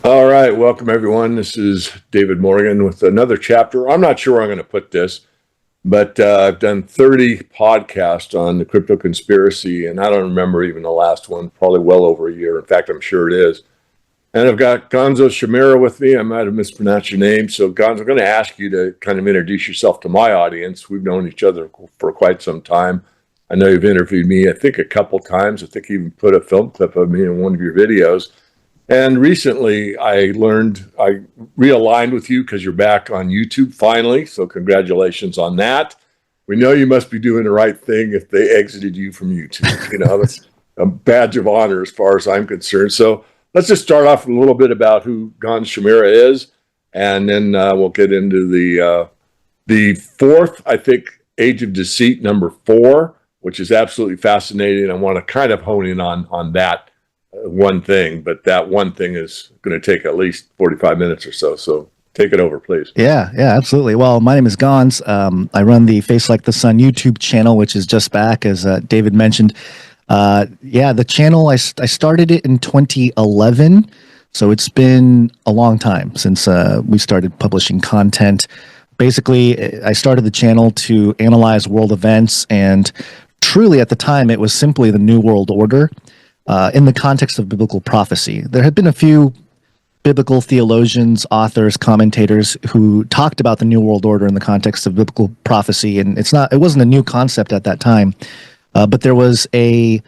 All right, welcome everyone. This is David Morgan with another chapter. I'm not sure where I'm going to put this, but I've done 30 podcasts on the crypto conspiracy, and I don't remember even the last one, probably well over a year. In fact, I'm sure it is. And I've got Gonz Shimura with me. I might have mispronounced your name. So, Gonz, I'm going to ask you to kind of introduce yourself to my audience. We've known each other for quite some time. I know you've interviewed me, I think, a couple times. I think you even put a film clip of me in one of your videos. And recently I realigned with you because you're back on YouTube finally. So congratulations on that. We know you must be doing the right thing if they exited you from YouTube. You know, that's a badge of honor as far as I'm concerned. So let's just start off with a little bit about who Gonz Shimura is. And then we'll get into the fourth, I think, Age of Deceit, number 4, which is absolutely fascinating. I want to kind of hone in on that one thing, but that one thing is going to take at least 45 minutes or so. So take it over, please. Yeah, absolutely. Well, my name is Gonz. I run the Face Like the Sun YouTube channel, which is just back, as David mentioned. The channel, I started it in 2011. So it's been a long time since we started publishing content. Basically, I started the channel to analyze world events, and truly at the time, it was simply the New World Order. In the context of biblical prophecy. There had been a few biblical theologians, authors, commentators who talked about the New World Order in the context of biblical prophecy, and it wasn't a new concept at that time, but there was a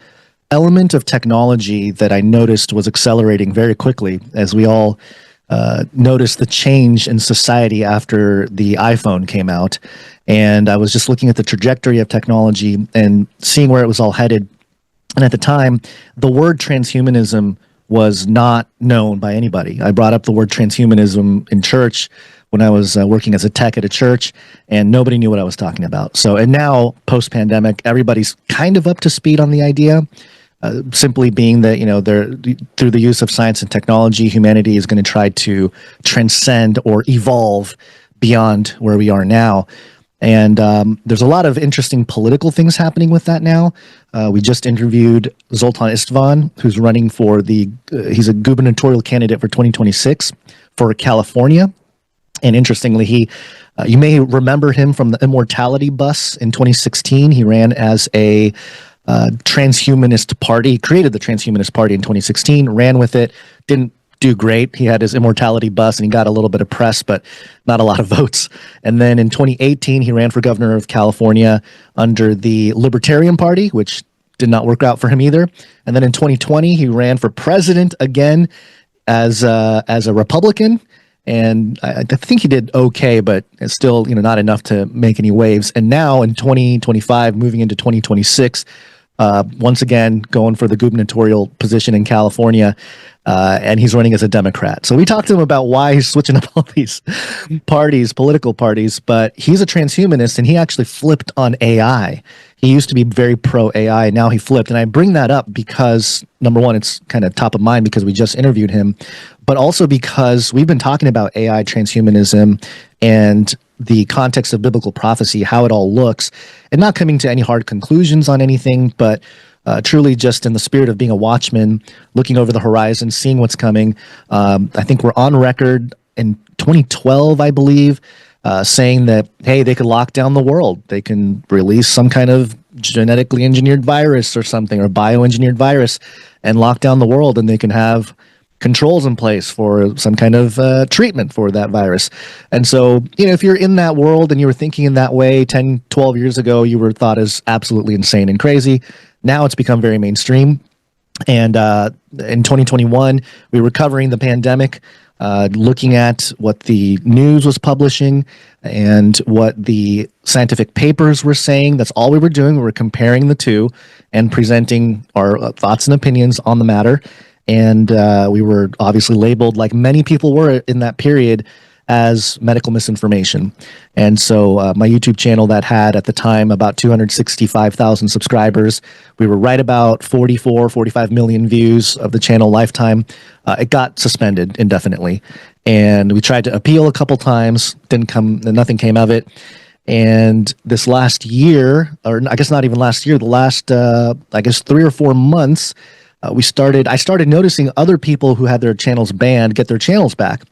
element of technology that I noticed was accelerating very quickly as we all noticed the change in society after the iPhone came out. And I was just looking at the trajectory of technology and seeing where it was all headed. And at the time, the word transhumanism was not known by anybody. I brought up the word transhumanism in church when I was working as a tech at a church, and nobody knew what I was talking about. And now, post-pandemic, everybody's kind of up to speed on the idea, simply being that, through the use of science and technology, humanity is going to try to transcend or evolve beyond where we are now. And there's a lot of interesting political things happening with that now. We just interviewed Zoltan Istvan, who's running for he's a gubernatorial candidate for 2026 for California. And interestingly, you may remember him from the Immortality Bus in 2016. He ran as a transhumanist party, created the transhumanist party in 2016, ran with it, didn't do great. He had his Immortality Bus and he got a little bit of press, but not a lot of votes. And then in 2018, he ran for governor of California under the Libertarian Party, which did not work out for him either. And then in 2020, he ran for president again as a Republican. And I think he did okay, but it's still, not enough to make any waves. And now in 2025, moving into 2026, once again, going for the gubernatorial position in California, and he's running as a Democrat. So we talked to him about why he's switching up all these political parties, but he's a transhumanist, and he actually flipped on AI. He used to be very pro-AI, now he flipped. And I bring that up because, number one, it's kind of top of mind because we just interviewed him, but also because we've been talking about AI, transhumanism, and the context of biblical prophecy, how it all looks, and not coming to any hard conclusions on anything, but truly just in the spirit of being a watchman, looking over the horizon, seeing what's coming. I think we're on record in 2012, I believe, saying that, hey, they could lock down the world. They can release some kind of genetically engineered virus or something, or bioengineered virus, and lock down the world, and they can have controls in place for some kind of treatment for that virus. And so, if you're in that world and you were thinking in that way 10, 12 years ago, you were thought as absolutely insane and crazy. Now it's become very mainstream. And in 2021, we were covering the pandemic, looking at what the news was publishing and what the scientific papers were saying. That's all we were doing. We were comparing the two and presenting our thoughts and opinions on the matter. And we were obviously labeled, like many people were in that period, as medical misinformation. And so my YouTube channel that had at the time about 265,000 subscribers, we were right about 45 million views of the channel lifetime. It got suspended indefinitely. And we tried to appeal a couple times, nothing came of it. And this last year, or I guess not even last year, the last, 3 or 4 months, I started noticing other people who had their channels banned get their channels back.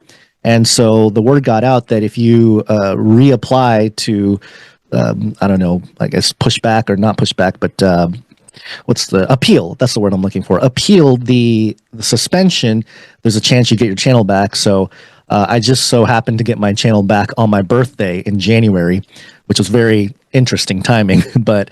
And so the word got out that if you reapply to, I don't know, I guess pushback or not pushback, but what's the appeal? That's the word I'm looking for. Appeal the suspension. There's a chance you get your channel back. So I just so happened to get my channel back on my birthday in January, which was very interesting timing. But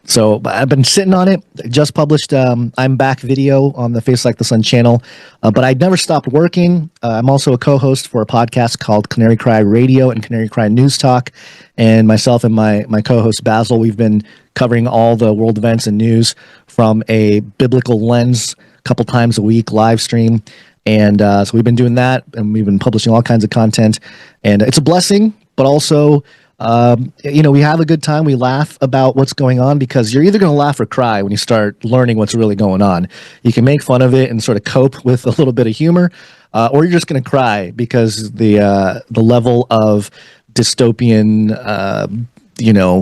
so I've been sitting on it. Just published I'm Back video on the Face Like the Sun channel, but I'd never stopped working. I'm also a co-host for a podcast called Canary Cry Radio and Canary Cry News Talk. And myself and my co-host Basil, we've been covering all the world events and news from a biblical lens a couple times a week, live stream. And so we've been doing that, and we've been publishing all kinds of content. And it's a blessing, but also we have a good time. We laugh about what's going on, because you're either going to laugh or cry when you start learning what's really going on. You can make fun of it and sort of cope with a little bit of humor, or you're just going to cry because the level of dystopian,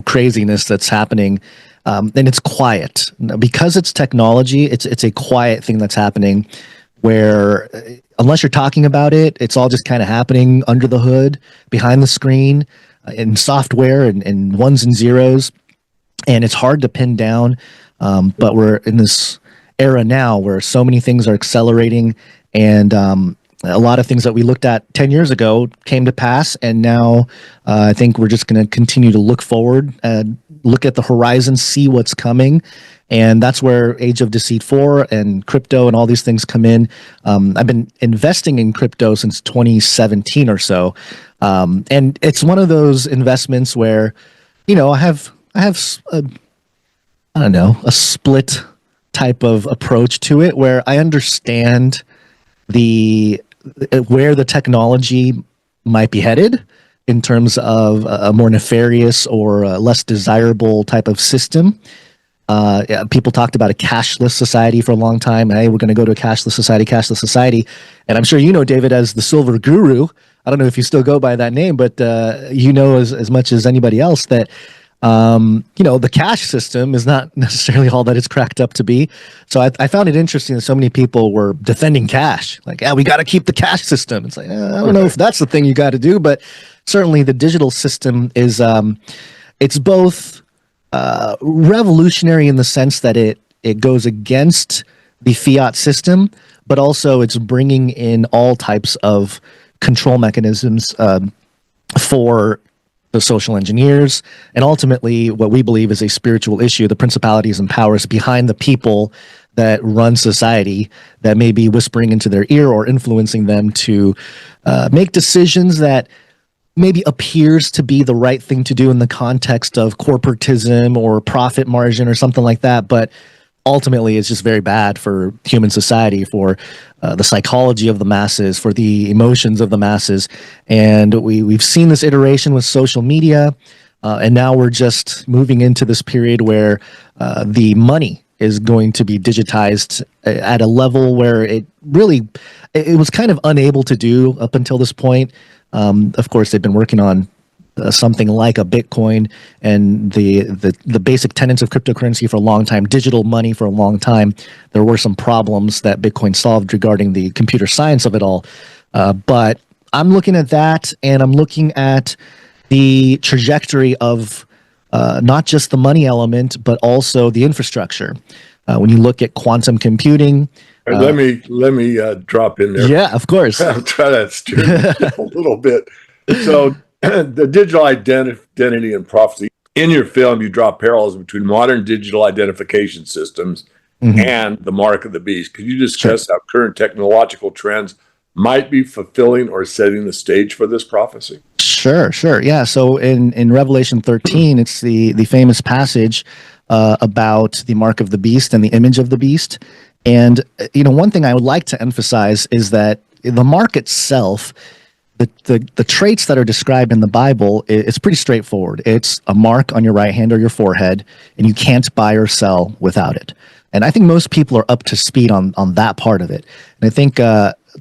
craziness that's happening. And it's quiet because it's technology. It's a quiet thing that's happening where unless you're talking about it, it's all just kind of happening under the hood, behind the screen, in software and ones and zeros, and it's hard to pin down. But we're in this era now where so many things are accelerating, and a lot of things that we looked at 10 years ago came to pass, and now I think we're just going to continue to look forward and look at the horizon, see what's coming. And that's where Age of Deceit 4 and crypto and all these things come in. I've been investing in crypto since 2017 or so. And it's one of those investments where, I have a split type of approach to it, where I understand where the technology might be headed in terms of a more nefarious or a less desirable type of system. People talked about a cashless society for a long time. Hey, we're going to go to a cashless society. And I'm sure David, as the silver guru. I don't know if you still go by that name, but as much as anybody else that the cash system is not necessarily all that it's cracked up to be. So I found it interesting that so many people were defending cash. Like, we got to keep the cash system. It's like, I don't know if that's the thing you got to do, but certainly the digital system is it's both revolutionary in the sense that it goes against the fiat system, but also it's bringing in all types of control mechanisms for the social engineers, and ultimately what we believe is a spiritual issue, the principalities and powers behind the people that run society, that may be whispering into their ear or influencing them to make decisions that maybe appears to be the right thing to do in the context of corporatism or profit margin or something like that, but ultimately it's just very bad for human society, for the psychology of the masses, for the emotions of the masses. And we've seen this iteration with social media, and now we're just moving into this period where the money is going to be digitized at a level where it was kind of unable to do up until this point. Of course, they've been working on something like a Bitcoin and the basic tenets of cryptocurrency for a long time, digital money for a long time. There were some problems that Bitcoin solved regarding the computer science of it all. But I'm looking at that, and I'm looking at the trajectory of not just the money element, but also the infrastructure. When you look at quantum computing. Let me drop in there. Yeah, of course. I'll try to steer this a little bit. So the digital identity and prophecy. In your film, you draw parallels between modern digital identification systems and the mark of the beast. Could you discuss how current technological trends might be fulfilling or setting the stage for this prophecy? Sure. Yeah. So in Revelation 13, it's the famous passage about the mark of the beast and the image of the beast. And, one thing I would like to emphasize is that the mark itself, the traits that are described in the Bible, it's pretty straightforward. It's a mark on your right hand or your forehead, and you can't buy or sell without it. And I think most people are up to speed on that part of it. And I think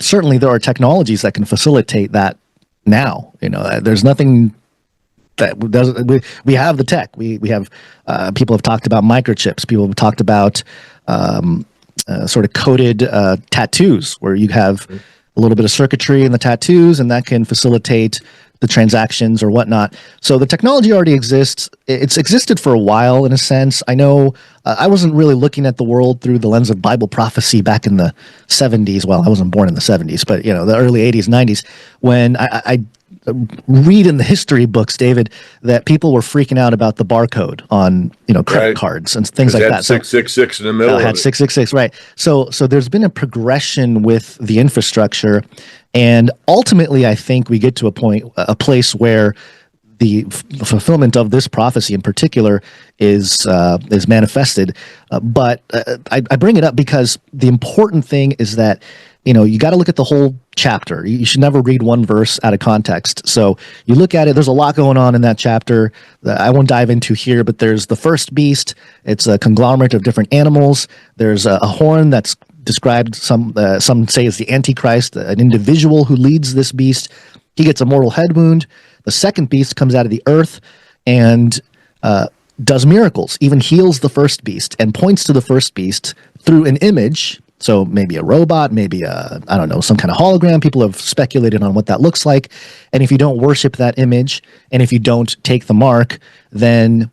certainly there are technologies that can facilitate that now. There's nothing that doesn't. We have the tech. We have people have talked about microchips. People have talked about sort of coded tattoos where you have a little bit of circuitry in the tattoos, and that can facilitate the transactions or whatnot. So the technology already exists. It's existed for a while in a sense. I know I wasn't really looking at the world through the lens of Bible prophecy back in the 70s. Well, I wasn't born in the 70s, but the early 80s, 90s, when I read in the history books, David, that people were freaking out about the barcode on credit cards and things like that. 666 in the middle. Had 666, right? So there's been a progression with the infrastructure, and ultimately, I think we get to a place where the fulfillment of this prophecy in particular is manifested. But I bring it up because the important thing is that you got to look at the whole chapter. You should never read one verse out of context. So you look at it, there's a lot going on in that chapter that I won't dive into here, but there's the first beast. It's a conglomerate of different animals. There's a horn that's described, some say is the Antichrist, an individual who leads this beast. He gets a mortal head wound. The second beast comes out of the earth and does miracles, even heals the first beast and points to the first beast through an image. So maybe a robot, maybe some kind of hologram. People have speculated on what that looks like. And if you don't worship that image, and if you don't take the mark, then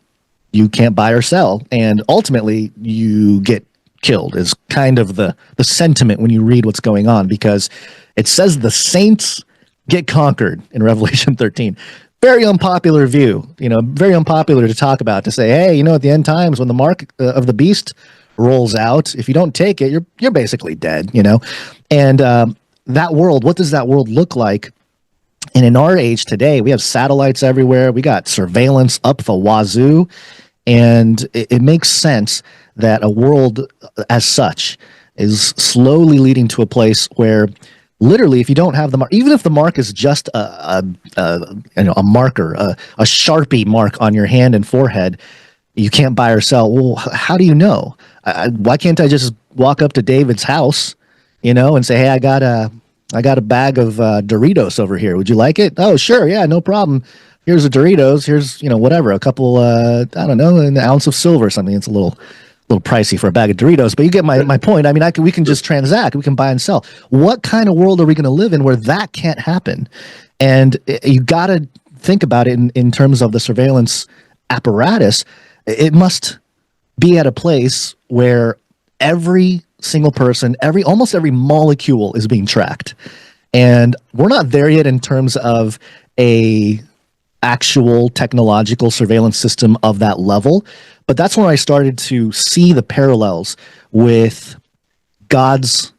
you can't buy or sell. And ultimately, you get killed is kind of the sentiment when you read what's going on, because it says the saints get conquered in Revelation 13. Very unpopular view, very unpopular to talk about, to say, hey, at the end times when the mark of the beast rolls out, if you don't take it, you're basically dead, and that world, what does that world look like? And in our age today, we have satellites everywhere, we got surveillance up the wazoo, and it makes sense that a world as such is slowly leading to a place where literally, if you don't have the mark, even if the mark is just a marker, a Sharpie mark on your hand and forehead, you can't buy or sell. Well, how do you know? Why can't I just walk up to David's house, and say, hey, I got a bag of Doritos over here. Would you like it? Oh, sure. Yeah, no problem. Here's a Doritos. Here's, whatever, a couple, an ounce of silver or something. It's a little pricey for a bag of Doritos, but you get my point. I mean, we can just transact. We can buy and sell. What kind of world are we going to live in where that can't happen? And you got to think about it in terms of the surveillance apparatus. It must be at a place where every single person, almost every molecule is being tracked. And we're not there yet in terms of a actual technological surveillance system of that level. But that's when I started to see the parallels with God's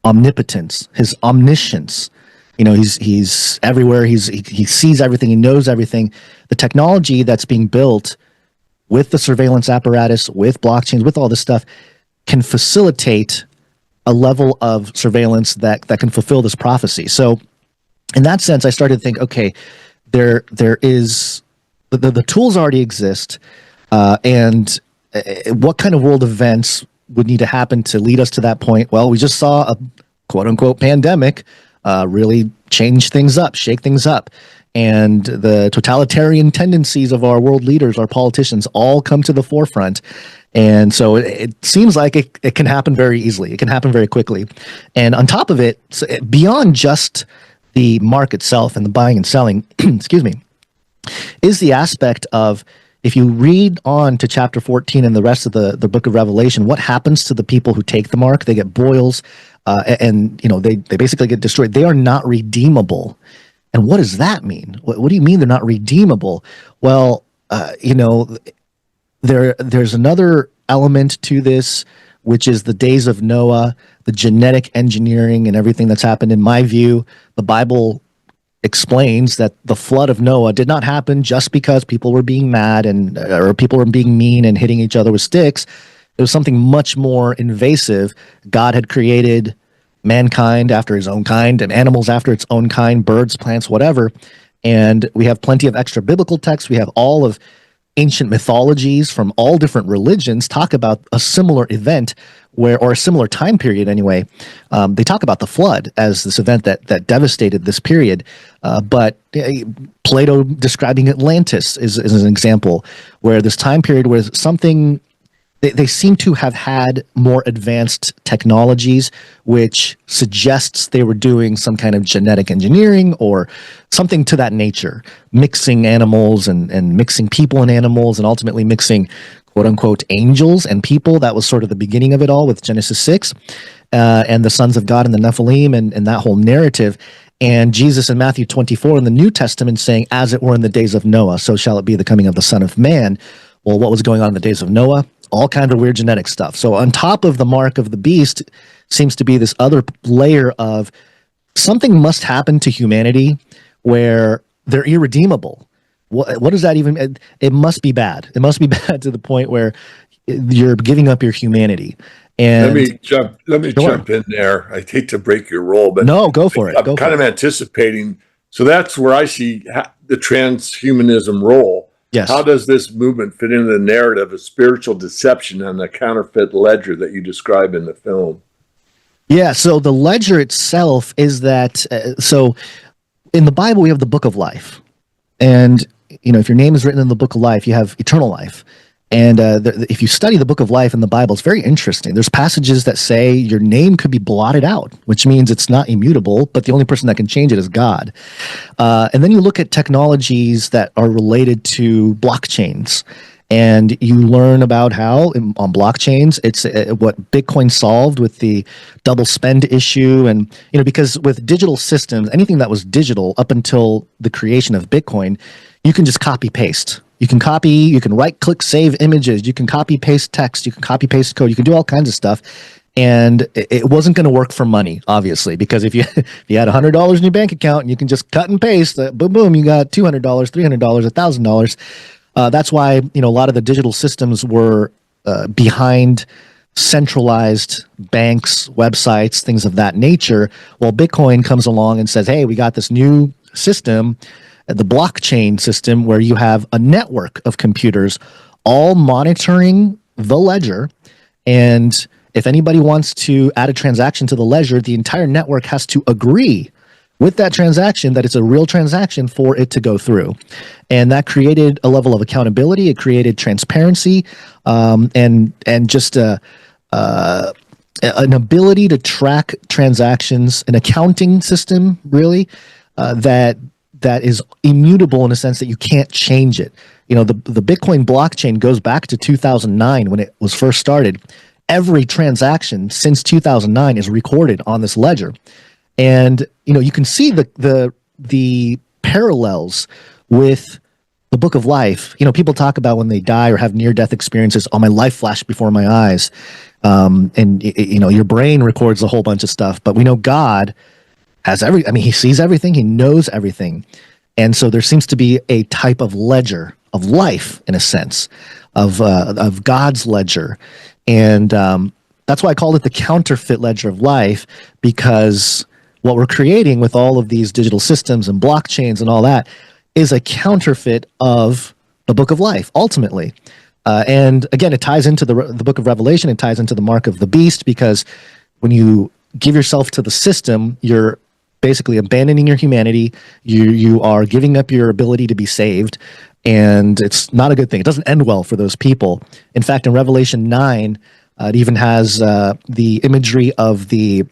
omnipotence, his omniscience. He's everywhere. He sees everything. He knows everything. The technology that's being built with the surveillance apparatus, with blockchains, with all this stuff, can facilitate a level of surveillance that can fulfill this prophecy. So in that sense, I started to think, okay, there is the tools already exist, and what kind of world events would need to happen to lead us to that point? Well, we just saw a quote unquote pandemic really change things up, shake things up. And the totalitarian tendencies of our world leaders, our politicians, all come to the forefront. And so it seems like it can happen very easily. It can happen very quickly. And on top of it, beyond just the mark itself and the buying and selling, excuse me, is the aspect of, if you read on to chapter 14 and the rest of the book of Revelation, what happens to the people who take the mark? They get boils, and they basically get destroyed. They are not redeemable. And what does that mean? What do you mean they're not redeemable? Well, there's another element to this, which is the days of Noah, the genetic engineering and everything that's happened. In my view, the Bible explains that the flood of Noah did not happen just because people were being mad or people were being mean and hitting each other with sticks. It was something much more invasive. God had created mankind after his own kind and animals after its own kind, birds, plants, whatever. And we have plenty of extra biblical texts. We have all of ancient mythologies from all different religions talk about a similar event or a similar time period anyway. They talk about the flood as this event that devastated this period. But Plato describing Atlantis is an example where this time period where something they seem to have had more advanced technologies, which suggests they were doing some kind of genetic engineering or something to that nature, mixing animals and mixing people and animals, and ultimately mixing quote unquote angels and people. That was sort of the beginning of it all with Genesis 6 and the sons of God and the Nephilim and that whole narrative. And Jesus in Matthew 24 in the New Testament saying, as it were in the days of Noah, so shall it be the coming of the Son of Man. Well, what was going on in the days of Noah? All kinds of weird genetic stuff. So on top of the mark of the beast seems to be this other layer of something must happen to humanity where they're irredeemable. What does that even? It must be bad. It must be bad to the point where you're giving up your humanity. And let me jump in there. I hate to break your role, but no, go for it. I'm kind of anticipating. So that's where I see the transhumanism role. Yes. How does this movement fit into the narrative of spiritual deception and the counterfeit ledger that you describe in the film? Yeah. So the ledger itself is that. So in the Bible, we have the Book of Life, and if your name is written in the Book of Life, you have eternal life. And if you study the Book of Life in the Bible, it's very interesting. There's passages that say your name could be blotted out, which means it's not immutable, but the only person that can change it is God. And then you look at technologies that are related to blockchains, and you learn about how on blockchains, it's what Bitcoin solved with the double spend issue. And, because with digital systems, anything that was digital up until the creation of Bitcoin, you can just copy paste. You can right click, save images. You can copy paste text. You can copy paste code. You can do all kinds of stuff. And it wasn't going to work for money, obviously, because if you had $100 in your bank account and you can just cut and paste, boom, boom, you got $200, $300, $1,000. That's why a lot of the digital systems were behind centralized banks, websites, things of that nature. Well, Bitcoin comes along and says, hey, we got this new system, the blockchain system, where you have a network of computers all monitoring the ledger. And if anybody wants to add a transaction to the ledger, the entire network has to agree with that transaction that it's a real transaction for it to go through. And that created a level of accountability. It created transparency, and just an ability to track transactions, an accounting system, really, that is immutable in a sense that you can't change it. The Bitcoin blockchain goes back to 2009 when it was first started. Every transaction since 2009 is recorded on this ledger. And, you can see the parallels with the Book of Life. People talk about when they die or have near-death experiences, my life flashed before my eyes. And your brain records a whole bunch of stuff, but we know God has he sees everything, he knows everything. And so there seems to be a type of ledger of life, in a sense, of God's ledger. And that's why I called it the counterfeit ledger of life, because what we're creating with all of these digital systems and blockchains and all that is a counterfeit of the Book of Life, ultimately. And again, it ties into the Book of Revelation. It ties into the mark of the beast, because when you give yourself to the system, you're basically abandoning your humanity. You are giving up your ability to be saved, and it's not a good thing. It doesn't end well for those people. In fact, in Revelation 9, it even has the imagery of the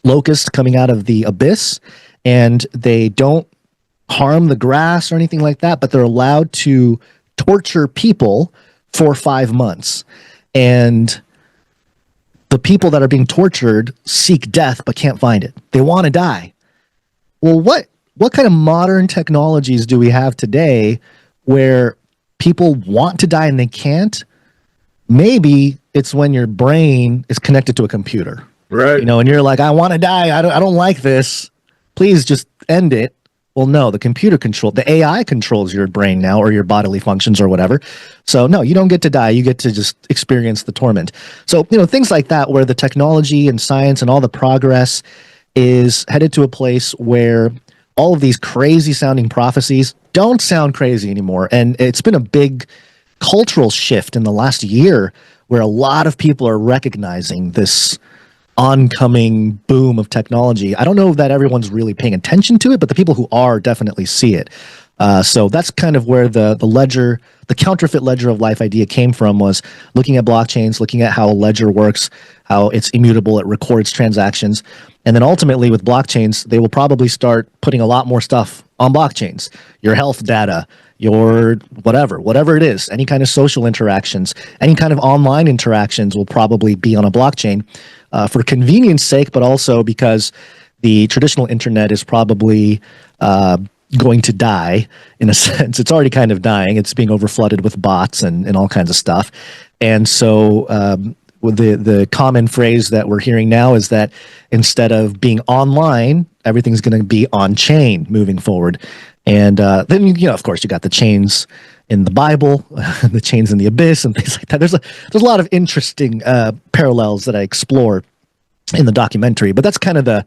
locust coming out of the abyss, and they don't harm the grass or anything like that, but they're allowed to torture people for 5 months. And the people that are being tortured seek death but can't find it. They want to die. Well, what kind of modern technologies do we have today where people want to die and they can't? Maybe it's when your brain is connected to a computer. Right. And you're like, I want to die. I don't like this. Please just end it. Well, no, the AI controls your brain now, or your bodily functions or whatever. So no, you don't get to die. You get to just experience the torment. So, things like that, where the technology and science and all the progress is headed to a place where all of these crazy sounding prophecies don't sound crazy anymore. And it's been a big cultural shift in the last year where a lot of people are recognizing this oncoming boom of technology. I don't know that everyone's really paying attention to it, but the people who are definitely see it. So that's kind of where the ledger, the counterfeit ledger of life idea came from, was looking at blockchains, looking at how a ledger works, how it's immutable, it records transactions. And then ultimately with blockchains, they will probably start putting a lot more stuff on blockchains, your health data, your whatever it is, any kind of social interactions, any kind of online interactions will probably be on a blockchain for convenience sake, but also because the traditional internet is probably going to die in a sense. It's already kind of dying. It's being overflooded with bots and all kinds of stuff. And so with the common phrase that we're hearing now is that instead of being online, everything's going to be on chain moving forward. And then, of course, you got the chains in the Bible, the chains in the abyss, and things like that. There's a lot of interesting parallels that I explore in the documentary. But that's kind of a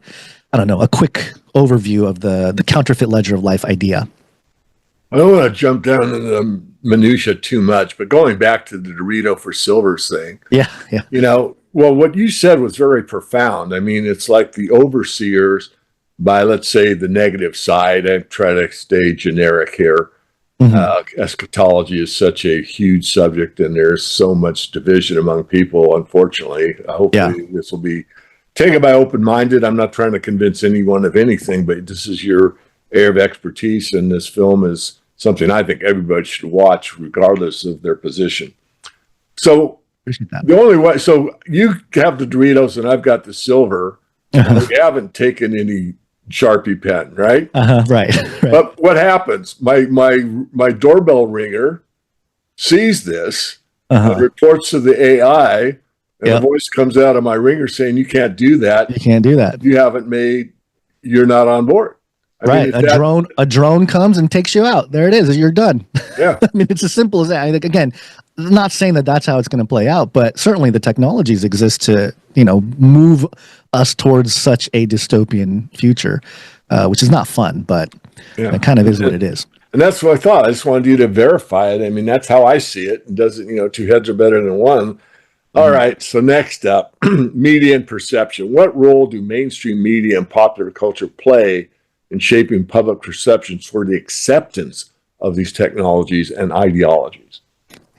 quick overview of the counterfeit ledger of life idea. I don't want to jump down into the minutia too much, but going back to the Dorito for Silvers thing. Yeah. Well, what you said was very profound. I mean, it's like the overseers by, let's say, the negative side. I try to stay generic here. Eschatology is such a huge subject, and there's so much division among people, unfortunately. Hopefully this will be taken by open-minded. I'm not trying to convince anyone of anything, but this is your area of expertise, and this film is something I think everybody should watch regardless of their position. So the only way, so you have the Doritos and I've got the silver. We haven't taken any Sharpie pen, right? Right. But what happens? My doorbell ringer sees this and reports to the AI, and a voice comes out of my ringer saying, "You can't do that. You can't do that. You're not on board." I mean, a drone comes and takes you out. There it is. You're done. Yeah. I mean, it's as simple as that. I think, again, not saying that that's how it's going to play out, but certainly the technologies exist to, move us towards such a dystopian future, which is not fun, but it kind of is what it is. And that's what I thought. I just wanted you to verify it. I mean, that's how I see it. It doesn't, two heads are better than one. All right. So next up, media and perception. What role do mainstream media and popular culture play in shaping public perceptions for the acceptance of these technologies and ideologies?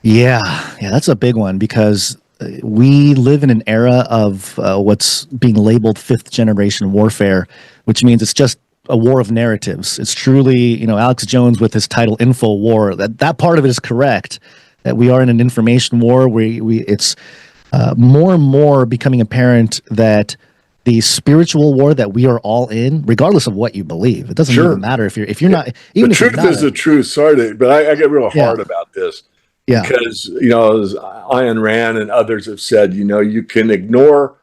Yeah, that's a big one, because we live in an era of what's being labeled fifth generation warfare, which means it's just a war of narratives. It's truly, Alex Jones with his title Info War, that part of it is correct, that we are in an information war where it's more and more becoming apparent that the spiritual war that we are all in, regardless of what you believe, it doesn't even matter if you're not. Even the truth is the truth. Sorry, but I get real hard about this. Yeah. Because, as Ayn Rand and others have said, you can ignore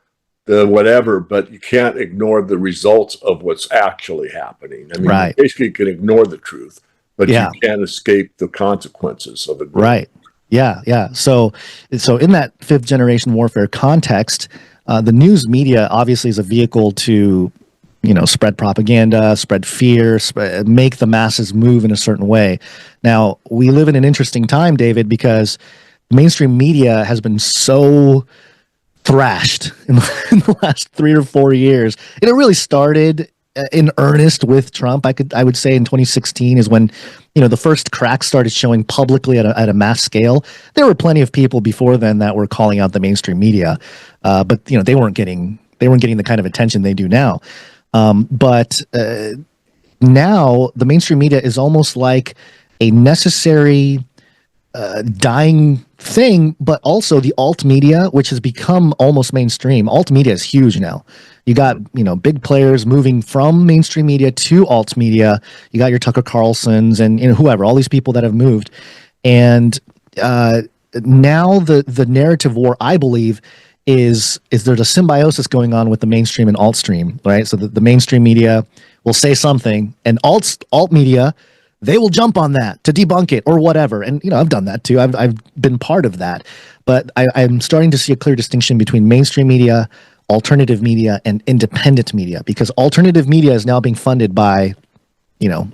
the whatever, but you can't ignore the results of what's actually happening. I mean, basically you can ignore the truth, but you can't escape the consequences of it. Right. Yeah. So in that fifth generation warfare context, the news media obviously is a vehicle to, spread propaganda, spread fear, make the masses move in a certain way. Now, we live in an interesting time, David, because mainstream media has been so thrashed in the last 3 or 4 years. And it really started in earnest with Trump. I would say in 2016 is when, the first cracks started showing publicly at a mass scale. There were plenty of people before then that were calling out the mainstream media, but they weren't getting the kind of attention they do now. But now the mainstream media is almost like a necessary dying thing, but also the alt media, which has become almost mainstream. Alt media is huge now. You got, big players moving from mainstream media to alt media. You got your Tucker Carlsons and whoever, all these people that have moved. And now the narrative war, I believe, is there's a symbiosis going on with the mainstream and alt stream, right? So the mainstream media will say something, and alt media, they will jump on that to debunk it or whatever. And I've done that too. I've been part of that. But I'm starting to see a clear distinction between mainstream media, alternative media, and independent media, because alternative media is now being funded by,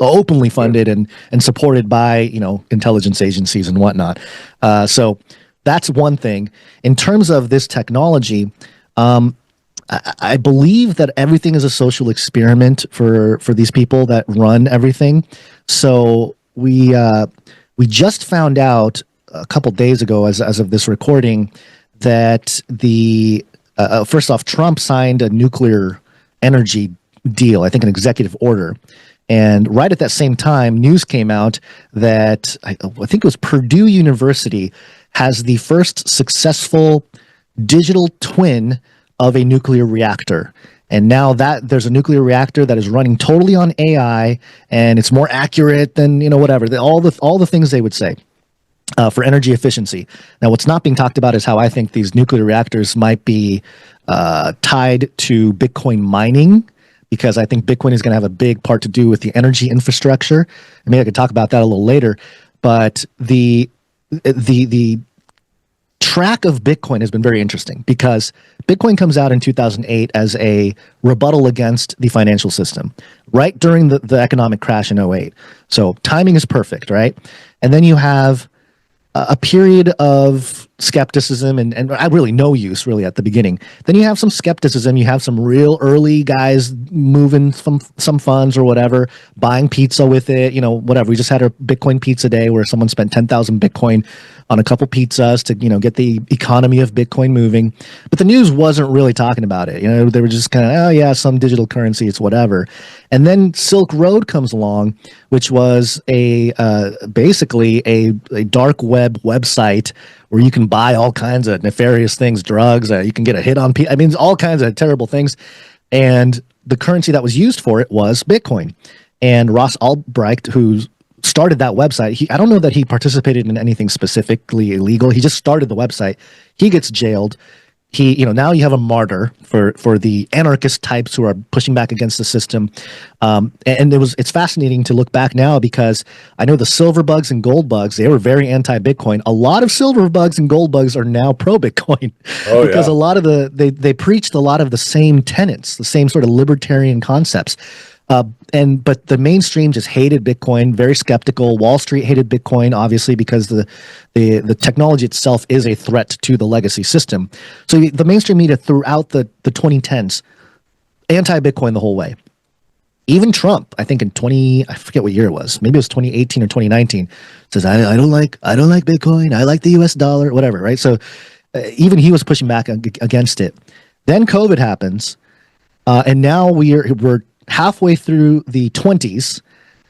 openly funded and supported by, intelligence agencies and whatnot. So that's one thing. In terms of this technology, I believe that everything is a social experiment for these people that run everything. So we just found out a couple days ago, as of this recording, that the first off, Trump signed a nuclear energy deal, I think an executive order. And right at that same time, news came out that I think it was Purdue University has the first successful digital twin of a nuclear reactor. And now that there's a nuclear reactor that is running totally on AI, and it's more accurate than, whatever, all the things they would say for energy efficiency. Now, what's not being talked about is how I think these nuclear reactors might be tied to Bitcoin mining, because I think Bitcoin is going to have a big part to do with the energy infrastructure. Maybe I could talk about that a little later. But the track of Bitcoin has been very interesting, because Bitcoin comes out in 2008 as a rebuttal against the financial system, right during the economic crash in '08. So timing is perfect, right? And then you have a period of skepticism and really no use really at the beginning. Then you have some skepticism. You have some real early guys moving some funds or whatever, buying pizza with it, whatever. We just had a Bitcoin pizza day where someone spent 10,000 Bitcoin on a couple pizzas to, get the economy of Bitcoin moving. But the news wasn't really talking about it. They were just kind of, oh yeah, some digital currency, it's whatever. And then Silk Road comes along, which was basically a dark web website where you can buy all kinds of nefarious things, drugs, you can get a hit on people. I mean, all kinds of terrible things. And the currency that was used for it was Bitcoin. And Ross Ulbricht, who started that website, I don't know that he participated in anything specifically illegal. He just started the website. He gets jailed. Now you have a martyr for the anarchist types who are pushing back against the system. And it's fascinating to look back now, because I know the silver bugs and gold bugs, they were very anti-Bitcoin. A lot of silver bugs and gold bugs are now pro-Bitcoin, because a lot of they preached a lot of the same tenets, the same sort of libertarian concepts. But the mainstream just hated Bitcoin, very skeptical. Wall Street hated Bitcoin, obviously, because the technology itself is a threat to the legacy system. So the mainstream media throughout the 2010s, anti-Bitcoin the whole way. Even Trump, I think I forget what year it was, maybe it was 2018 or 2019, says, I don't like Bitcoin, I like the US dollar, whatever, right? So even he was pushing back against it. Then COVID happens, and now we're halfway through the 20s,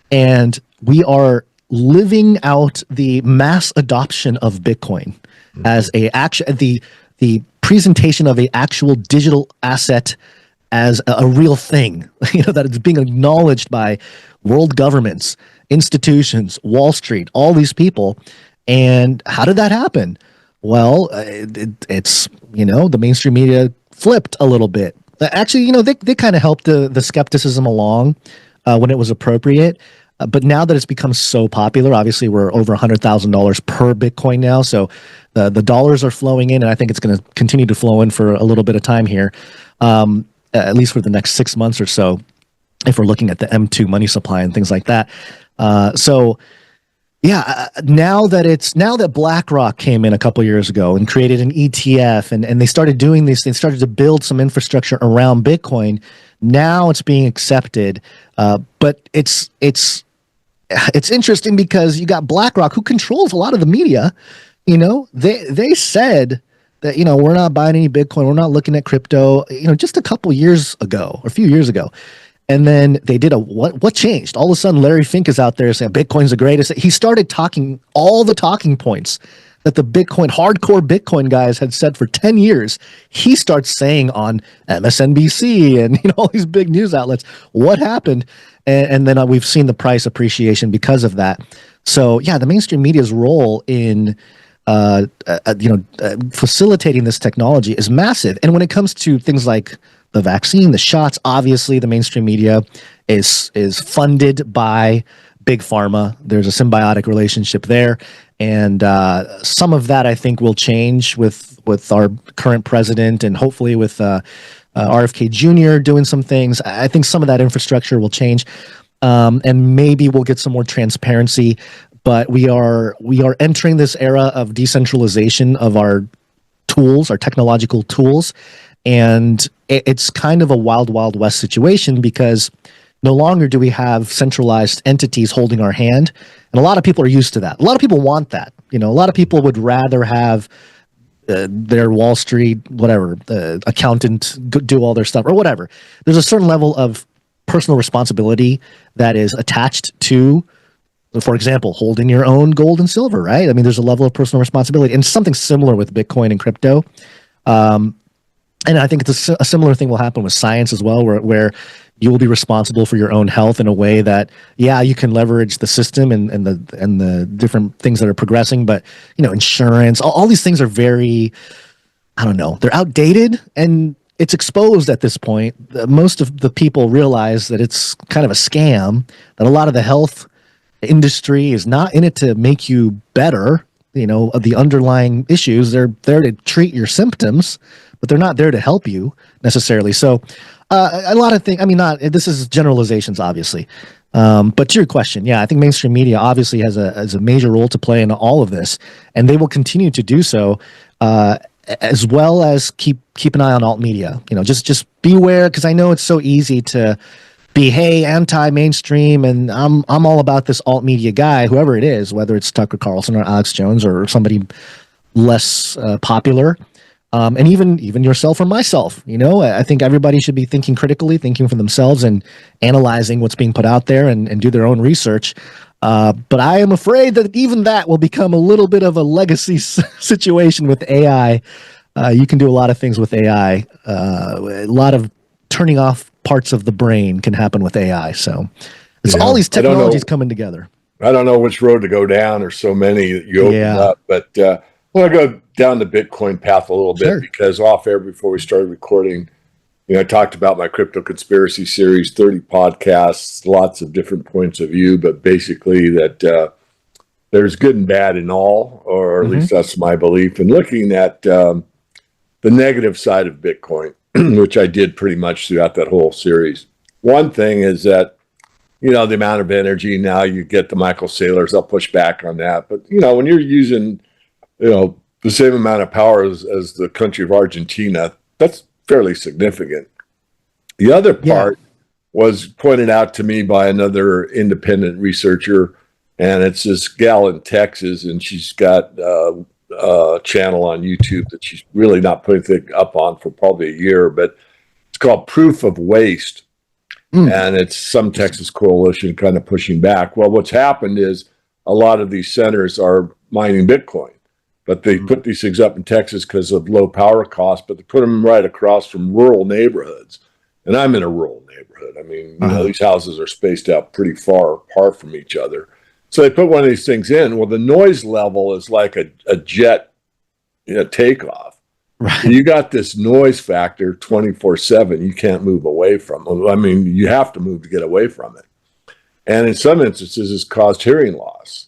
and we are living out the mass adoption of Bitcoin as the presentation of a actual digital asset as a real thing, that it's being acknowledged by world governments, institutions, Wall Street, all these people. And how did that happen? Well, it's the mainstream media flipped a little bit. Actually, they kind of helped the skepticism along when it was appropriate. But now that it's become so popular, obviously we're over $100,000 per Bitcoin now. So the dollars are flowing in, and I think it's going to continue to flow in for a little bit of time here, at least for the next 6 months or so, if we're looking at the M2 money supply and things like that. Now that BlackRock came in a couple years ago and created an ETF, and they started doing these, they started to build some infrastructure around Bitcoin. Now it's being accepted, but it's interesting because you got BlackRock, who controls a lot of the media. They said that we're not buying any Bitcoin, we're not looking at crypto. Just a couple years ago, or a few years ago. And then they did what changed? All of a sudden, Larry Fink is out there saying Bitcoin's the greatest. He started talking all the talking points that the hardcore Bitcoin guys had said for 10 years. He starts saying on MSNBC and all these big news outlets. What happened? And then we've seen the price appreciation because of that. So yeah, the mainstream media's role in facilitating this technology is massive. And when it comes to things like the vaccine, the shots, obviously the mainstream media is funded by big pharma. There's a symbiotic relationship there, and some of that I think will change with our current president, and hopefully with RFK Jr. doing some things. I think some of that infrastructure will change, and maybe we'll get some more transparency. But we are entering this era of decentralization of our tools, our technological tools. And it's kind of a wild, wild west situation, because No longer do we have centralized entities holding our hand. And a lot of people are used to that. A lot of people want that. A lot of people would rather have their Wall Street, whatever, accountant do all their stuff or whatever. There's a certain level of personal responsibility that is attached to, for example, holding your own gold and silver, right? I mean, there's a level of personal responsibility, and something similar with Bitcoin and crypto. And I think it's a similar thing will happen with science as well, where you will be responsible for your own health in a way that, yeah, you can leverage the system and the different things that are progressing, but insurance, all these things are very, I don't know, they're outdated and it's exposed at this point. Most of the people realize that it's kind of a scam, that a lot of the health industry is not in it to make you better, of the underlying issues. They're there to treat your symptoms, but they're not there to help you necessarily. So a lot of things, this is generalizations, obviously. But to your question, yeah, I think mainstream media obviously has a major role to play in all of this, and they will continue to do so, as well as keep an eye on alt media. Just beware, because I know it's so easy to be, hey, anti-mainstream, and I'm all about this alt media guy, whoever it is, whether it's Tucker Carlson or Alex Jones or somebody less popular. And even yourself or myself, I think everybody should be thinking critically, thinking for themselves and analyzing what's being put out there and do their own research. But I am afraid that even that will become a little bit of a legacy situation with AI. You can do a lot of things with AI. A lot of turning off parts of the brain can happen with AI. So it's all these technologies coming together. I don't know which road to go down. There's so many that you open up, but I want to go down the Bitcoin path a little bit because off air before we started recording, I talked about my crypto conspiracy series, 30 podcasts, lots of different points of view, but basically that there's good and bad in all, or at least that's my belief. And looking at the negative side of Bitcoin, which I did pretty much throughout that whole series. One thing is that, the amount of energy, now you get the Michael Saylors, I'll push back on that. But, when you're using, the same amount of power as the country of Argentina, that's fairly significant. The other part was pointed out to me by another independent researcher, and it's this gal in Texas, and she's got a channel on YouTube that she's really not putting anything up on for probably a year, but it's called Proof of Waste. And it's some Texas coalition kind of pushing back. Well, what's happened is a lot of these centers are mining Bitcoin, but they put these things up in Texas because of low power costs, but they put them right across from rural neighborhoods. And I'm in a rural neighborhood. I mean, these houses are spaced out pretty far apart from each other. So they put one of these things in. Well, the noise level is like a jet takeoff. Right. You got this noise factor 24/7. You can't move away from it. I mean, you have to move to get away from it. And in some instances, it's caused hearing loss.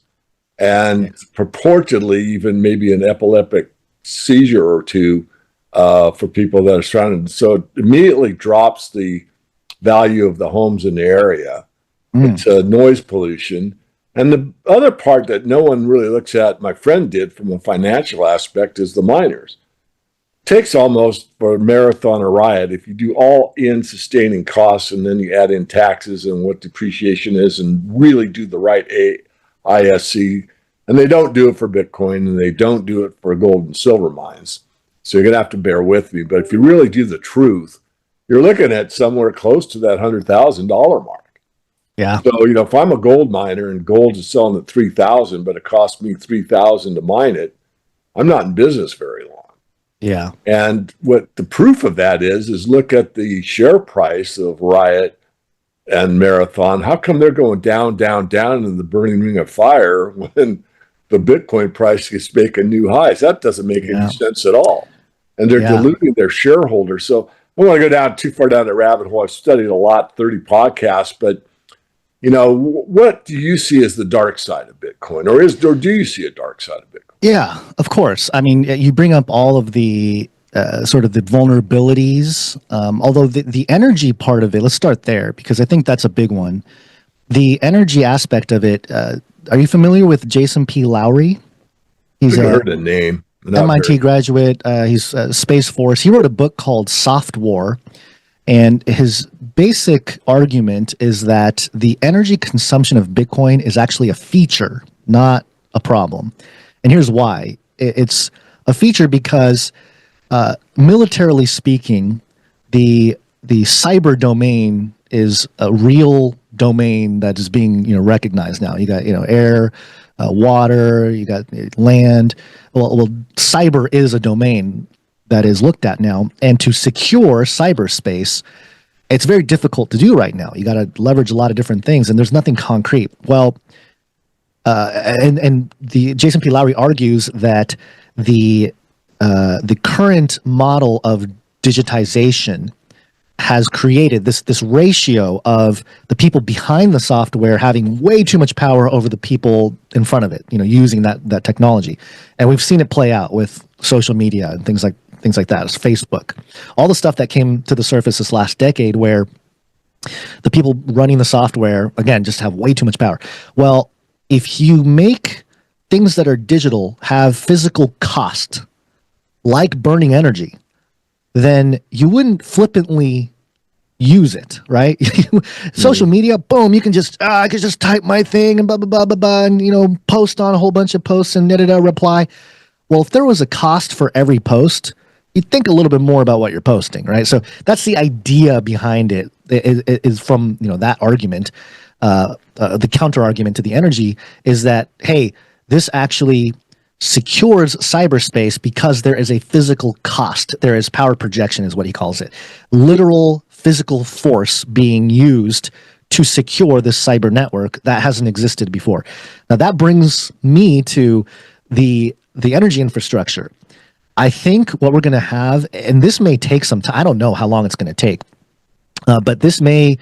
And purportedly, even maybe an epileptic seizure or two for people that are surrounded. So it immediately drops the value of the homes in the area. It's noise pollution. And the other part that no one really looks at, my friend did from a financial aspect, is the miners. It takes almost for a marathon or riot, if you do all in sustaining costs and then you add in taxes and what depreciation is and really do the right ISC, and they don't do it for Bitcoin and they don't do it for gold and silver mines. So you're going to have to bear with me. But if you really do the truth, you're looking at somewhere close to that $100,000 mark. Yeah. So, if I'm a gold miner and gold is selling at 3,000, but it costs me 3,000 to mine it, I'm not in business very long. Yeah. And what the proof of that is look at the share price of Riot and Marathon. How come they're going down, down, down in the burning ring of fire when the Bitcoin price is making new highs? That doesn't make any sense at all. And they're diluting their shareholders. So I don't want to go down too far down that rabbit hole. I've studied a lot, 30 podcasts, but what do you see as the dark side of Bitcoin, or do you see a dark side of Bitcoin? Yeah, of course. I mean, you bring up all of the sort of the vulnerabilities, although the energy part of it, let's start there, because I think that's a big one. The energy aspect of it, are you familiar with Jason P. Lowry? He's heard the name. MIT graduate. He's Space Force. He wrote a book called Soft War, and his basic argument is that the energy consumption of Bitcoin is actually a feature, not a problem. And here's why. It's a feature because militarily speaking, the cyber domain is a real domain that is being recognized now. You got air, water, you got land. Well, cyber is a domain that is looked at now, and to secure cyberspace, it's very difficult to do right now. You got to leverage a lot of different things, and there's nothing concrete. Well, and the Jason P. Lowry argues that the current model of digitization has created this ratio of the people behind the software having way too much power over the people in front of it, using that technology. And we've seen it play out with social media and things like that. It's Facebook, all the stuff that came to the surface this last decade, where the people running the software, again, just have way too much power. Well, if you make things that are digital have physical cost, like burning energy, then you wouldn't flippantly use it, right? Social media, boom, you can just I could just type my thing and blah blah blah blah blah, and post on a whole bunch of posts and reply. Well, if there was a cost for every post, you'd think a little bit more about what you're posting, right? So that's the idea behind it. Is from that argument. The counter argument to the energy is that, hey, this actually secures cyberspace because there is a physical cost. There is power projection, is what he calls it. Literal physical force being used to secure this cyber network that hasn't existed before. Now that brings me to the energy infrastructure. I think what we're going to have, and this may take some time. I don't know how long it's going to take, but this may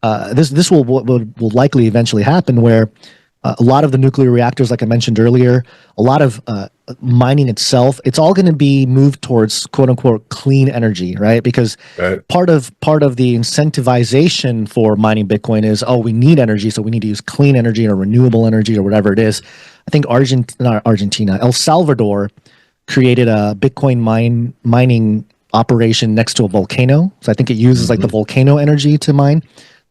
this will likely eventually happen, where a lot of the nuclear reactors, like I mentioned earlier, a lot of mining itself, it's all going to be moved towards quote unquote clean energy, right? Because part of the incentivization for mining Bitcoin is, we need energy, so we need to use clean energy or renewable energy or whatever it is. I think El Salvador created a Bitcoin mining operation next to a volcano. So I think it uses like the volcano energy to mine.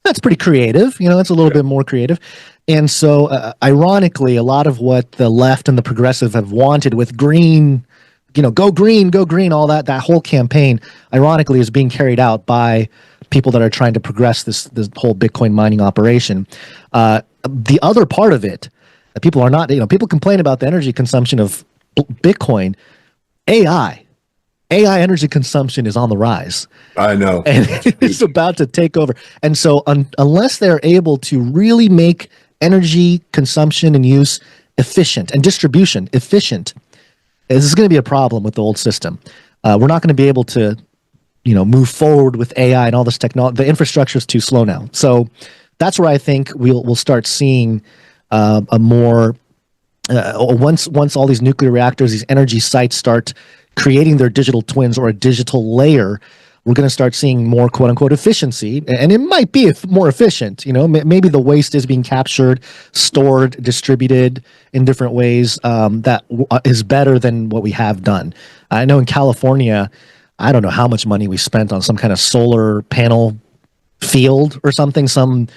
That's pretty creative. That's a little bit more creative. And so, ironically, a lot of what the left and the progressive have wanted with green, go green, all that whole campaign, ironically, is being carried out by people that are trying to progress this whole Bitcoin mining operation. The other part of it that people are not, people complain about the energy consumption of Bitcoin. AI energy consumption is on the rise. I know. And it's about to take over. And so unless they're able to really make energy consumption and use efficient and distribution efficient, this is going to be a problem with the old system. We're not going to be able to, move forward with AI and all this technology. The infrastructure is too slow now. So that's where I think we'll start seeing a more once all these nuclear reactors, these energy sites start creating their digital twins or a digital layer, we're going to start seeing more quote unquote efficiency. And it might be more efficient. Maybe the waste is being captured, stored, distributed in different ways that is better than what we have done. I know in California, I don't know how much money we spent on some kind of solar panel field or something, some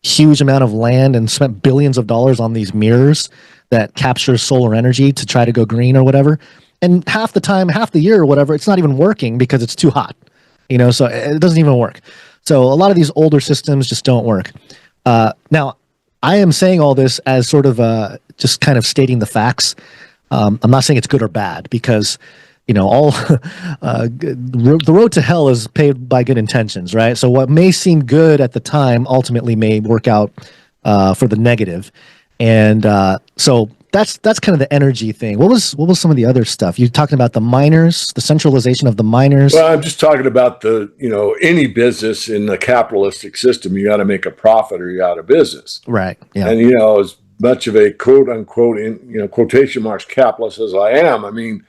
huge amount of land, and spent billions of dollars on these mirrors that capture solar energy to try to go green or whatever. And half the year or whatever, it's not even working because it's too hot, so it doesn't even work. So a lot of these older systems just don't work. Now, I am saying all this as sort of just kind of stating the facts. I'm not saying it's good or bad, because, all the road to hell is paved by good intentions, right? So what may seem good at the time ultimately may work out for the negative. And so that's kind of the energy thing. What was some of the other stuff? You're talking about the miners, the centralization of the miners. Well, I'm just talking about any business in the capitalistic system, you got to make a profit or you're out of business. Right. Yeah. And, as much of a quote unquote, quotation marks capitalist as I am, I mean,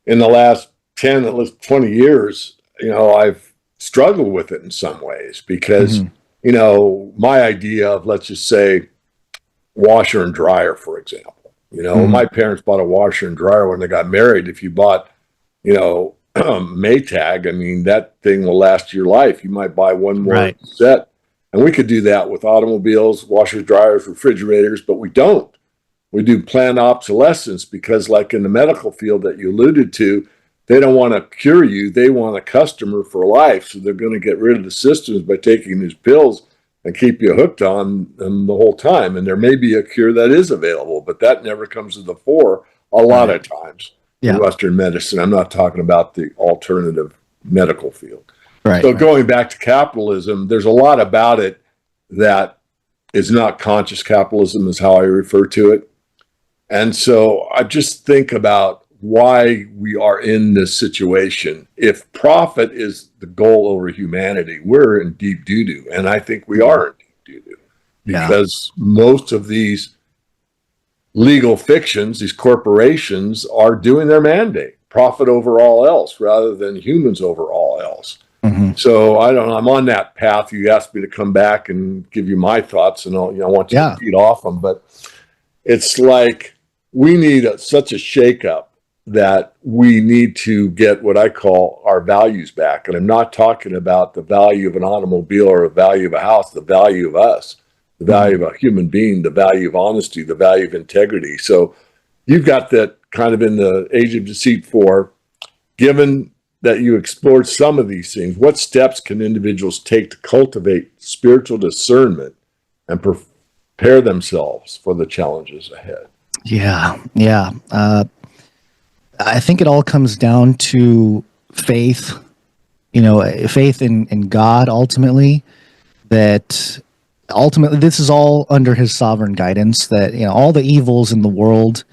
in the last 10, at least 20 years, I've struggled with it in some ways because, my idea of, let's just say, washer and dryer, for example. My parents bought a washer and dryer when they got married. If you bought, Maytag, I mean, that thing will last your life. You might buy one more Right. set. And we could do that with automobiles, washers, dryers, refrigerators, but we don't. We do planned obsolescence because, like in the medical field that you alluded to, they don't want to cure you. They want a customer for life. So they're going to get rid of the systems by taking these pills and keep you hooked on them the whole time. And there may be a cure that is available, but that never comes to the fore a lot of times in Western medicine. I'm not talking about the alternative medical field. Right. So going back to capitalism, there's a lot about it that is not conscious capitalism, is how I refer to it. And so I just think about why we are in this situation. If profit is the goal over humanity, we're in deep doo-doo. And I think we are in deep doo-doo because most of these legal fictions, these corporations are doing their mandate, profit over all else rather than humans over all else. Mm-hmm. So I'm on that path. You asked me to come back and give you my thoughts, and I want you to feed off them. But it's like we need such a shakeup that we need to get what I call our values back. And I'm not talking about the value of an automobile or the value of a house, the value of us, the value of a human being, the value of honesty, the value of integrity. So you've got that kind of in the Age of Deceit 4, given that you explored some of these things, what steps can individuals take to cultivate spiritual discernment and prepare themselves for the challenges ahead? Yeah. I think it all comes down to faith, faith in God ultimately, that ultimately this is all under his sovereign guidance, that, all the evils in the world,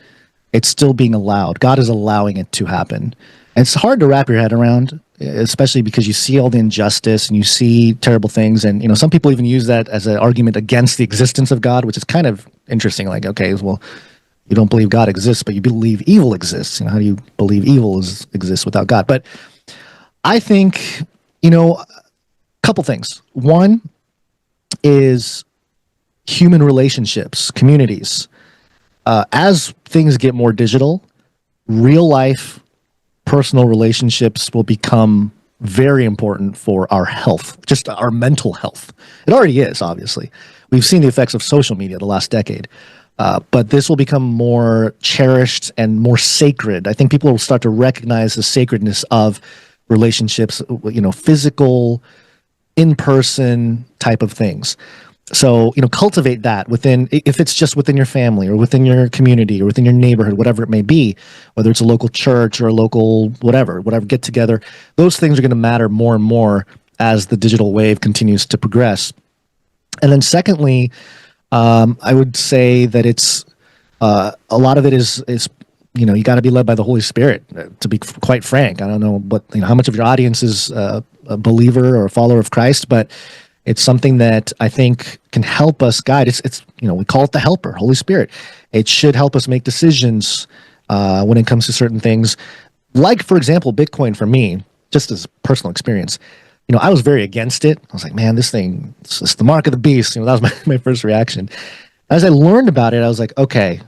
it's still being allowed. God is allowing it to happen. And it's hard to wrap your head around, especially because you see all the injustice and you see terrible things. And, some people even use that as an argument against the existence of God, which is kind of interesting. Like, okay, well, you don't believe God exists, but you believe evil exists. How do you believe evil exists without God? But I think, a couple things. One is human relationships, communities. As things get more digital, real life personal relationships will become very important for our health, just our mental health. It already is, obviously. We've seen the effects of social media the last decade. But this will become more cherished and more sacred. I think people will start to recognize the sacredness of relationships, physical, in-person type of things. So, cultivate that within, if it's just within your family or within your community or within your neighborhood, whatever it may be, whether it's a local church or a local whatever get together, those things are going to matter more and more as the digital wave continues to progress. And then secondly, I would say that it's a lot of it is you got to be led by the Holy Spirit. To be quite frank, I don't know how much of your audience is a believer or a follower of Christ, but it's something that I think can help us guide. It's we call it the helper, Holy Spirit. It should help us make decisions when it comes to certain things, like for example, Bitcoin. For me, just as personal experience. I was very against it. I was like, man, this thing, it's the mark of the beast. That was my first reaction. As I learned about it, I was like, okay,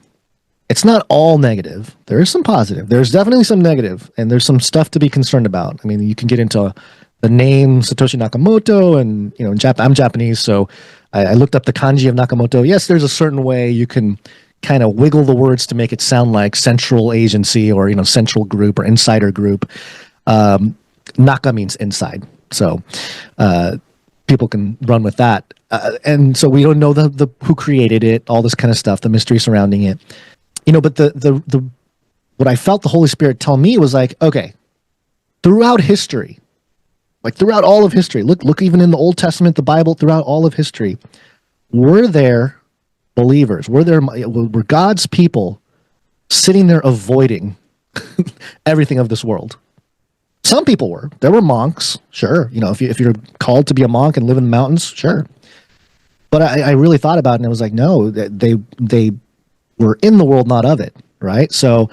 it's not all negative. There is some positive. There's definitely some negative, and there's some stuff to be concerned about. I mean, you can get into the name Satoshi Nakamoto, and, I'm Japanese, so I looked up the kanji of Nakamoto. Yes, there's a certain way you can kind of wiggle the words to make it sound like central agency or, central group or insider group. Naka means inside. So people can run with that. And so we don't know the who created it, all this kind of stuff, the mystery surrounding it. But the what I felt the Holy Spirit tell me was like, okay, throughout history, like throughout all of history, look even in the Old Testament, the Bible, throughout all of history, were there believers, were God's people sitting there avoiding everything of this world? Some people were. There were monks, sure. If you're called to be a monk and live in the mountains, sure. But I really thought about it, and I was like, no, they were in the world, not of it, right? So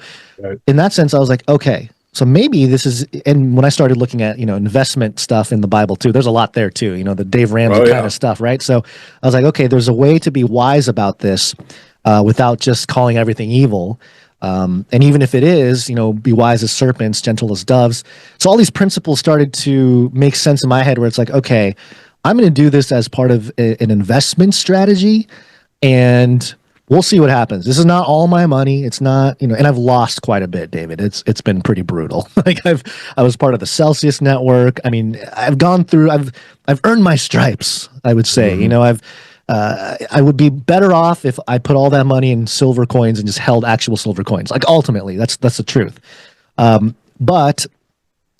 in that sense, I was like, okay, so maybe this is, and when I started looking at, investment stuff in the Bible too, there's a lot there too, the Dave Ramsey kind of stuff, right? So I was like, okay, there's a way to be wise about this without just calling everything evil. And even if it is, be wise as serpents, gentle as doves. So all these principles started to make sense in my head where it's like, okay, I'm going to do this as part of an investment strategy, and we'll see what happens. This is not all my money. It's not, and I've lost quite a bit, David. It's been pretty brutal. Like I was part of the Celsius network. I mean, I've gone through, I've earned my stripes, I would say. I would be better off if I put all that money in silver coins and just held actual silver coins. Like ultimately, that's the truth. But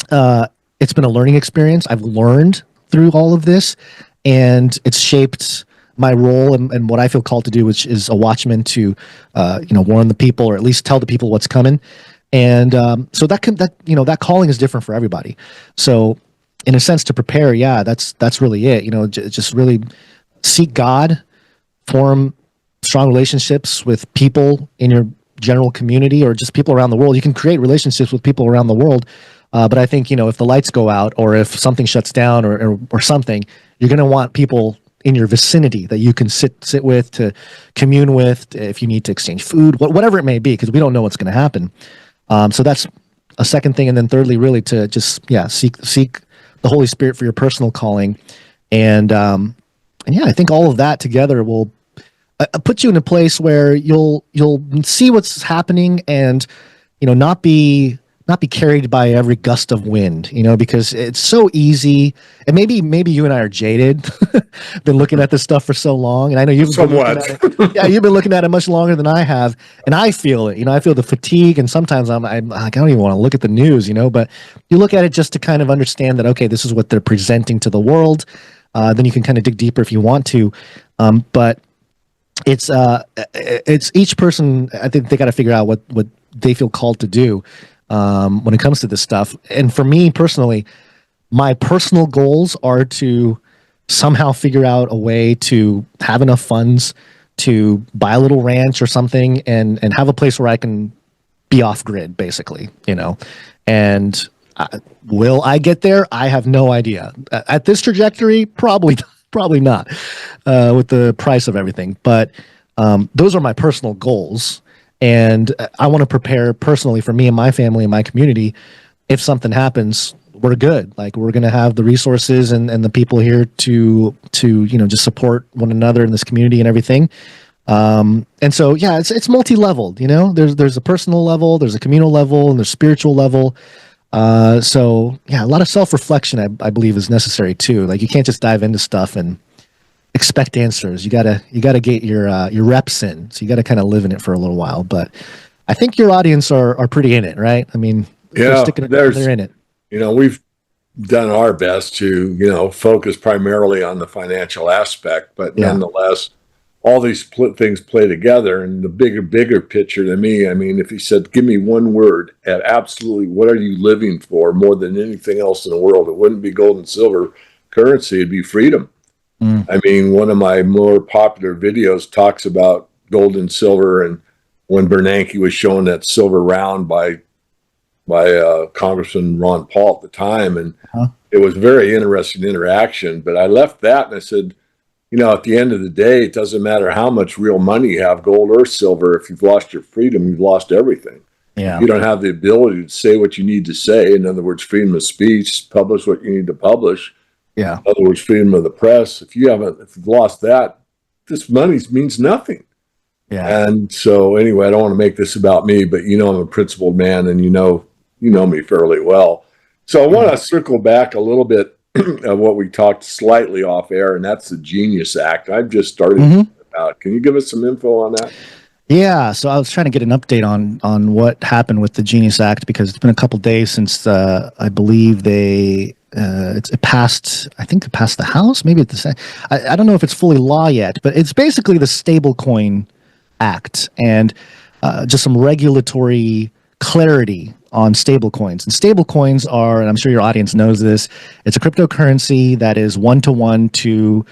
it's been a learning experience. I've learned through all of this, and it's shaped my role and what I feel called to do, which is a watchman to, warn the people, or at least tell the people what's coming. And so that calling is different for everybody. So in a sense, to prepare, that's really it. Just really seek God, form strong relationships with people in your general community or just people around the world. You can create relationships with people around the world. But I think, if the lights go out or if something shuts down or something, you're going to want people in your vicinity that you can sit with, to commune with, if you need to exchange food, whatever it may be, because we don't know what's going to happen. So that's a second thing. And then thirdly, really to just, seek the Holy Spirit for your personal calling. And I think all of that together will put you in a place where you'll see what's happening and, not be carried by every gust of wind, because it's so easy. And maybe you and I are jaded, been looking at this stuff for so long. And I know you've been looking at it. Yeah, you've been looking at it much longer than I have. And I feel it, I feel the fatigue. And sometimes I'm like, I don't even want to look at the news, but you look at it just to kind of understand that, okay, this is what they're presenting to the world. Then you can kind of dig deeper if you want to. But it's each person, I think they got to figure out what they feel called to do. When it comes to this stuff. And for me personally, my personal goals are to somehow figure out a way to have enough funds to buy a little ranch or something and have a place where I can be off grid, basically, and will I get there? I have no idea. At this trajectory, probably not, with the price of everything. But those are my personal goals. And I want to prepare personally for me and my family and my community. If something happens, we're good. Like, we're going to have the resources and the people here to just support one another in this community and everything. And so, it's multi-leveled, there's a personal level, there's a communal level, and there's spiritual level. So a lot of self-reflection, I believe, is necessary too. Like, you can't just dive into stuff and expect answers. You gotta get your reps in. So you gotta kind of live in it for a little while. But I think your audience are pretty in it, right? I mean, they're in it. We've done our best to focus primarily on the financial aspect, but nonetheless, all these things play together. And the bigger picture to me, I mean, if you said, give me one word at absolutely what are you living for more than anything else in the world, it wouldn't be gold and silver currency, it'd be freedom. I mean, one of my more popular videos talks about gold and silver, and when Bernanke was showing that silver round by Congressman Ron Paul at the time, and it was very interesting interaction. But I left that and I said, at the end of the day, it doesn't matter how much real money you have, gold or silver. If you've lost your freedom, you've lost everything. Yeah. You don't have the ability to say what you need to say. In other words, freedom of speech, publish what you need to publish. Yeah. In other words, freedom of the press. If you've lost that, this money means nothing. Yeah. And so anyway, I don't want to make this about me, but I'm a principled man, and you know me fairly well. So I want to circle back a little bit of what we talked slightly off air, and that's the Genius Act. I've just started about. Can you give us some info on that? Yeah, so I was trying to get an update on what happened with the Genius Act, because it's been a couple days since I believe it passed. I think it passed the House. Maybe it's the Senate. I don't know if it's fully law yet, but it's basically the Stablecoin Act and just some regulatory clarity on stablecoins. And stablecoins are, and I'm sure your audience knows this, it's a cryptocurrency that is one-to-one to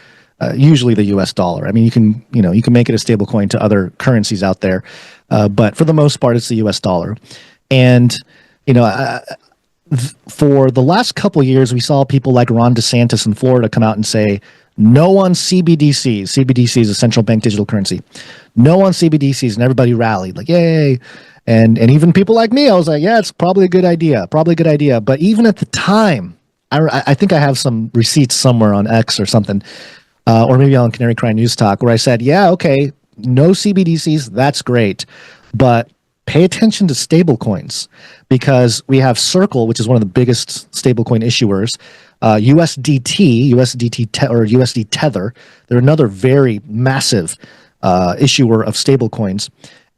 usually the US dollar. I mean, you can make it a stablecoin to other currencies out there, but for the most part, it's the US dollar. And, for the last couple of years, we saw people like Ron DeSantis in Florida come out and say, no on CBDCs. CBDC is a central bank digital currency. No on CBDCs, and everybody rallied like, yay. And even people like me, I was like, yeah, it's probably a good idea. But even at the time, I think I have some receipts somewhere on X or something, or maybe on Canary Cry News Talk, where I said, yeah, okay, no CBDCs, that's great, but pay attention to stablecoins, because we have Circle, which is one of the biggest stablecoin issuers, USD Tether. They're another very massive issuer of stablecoins,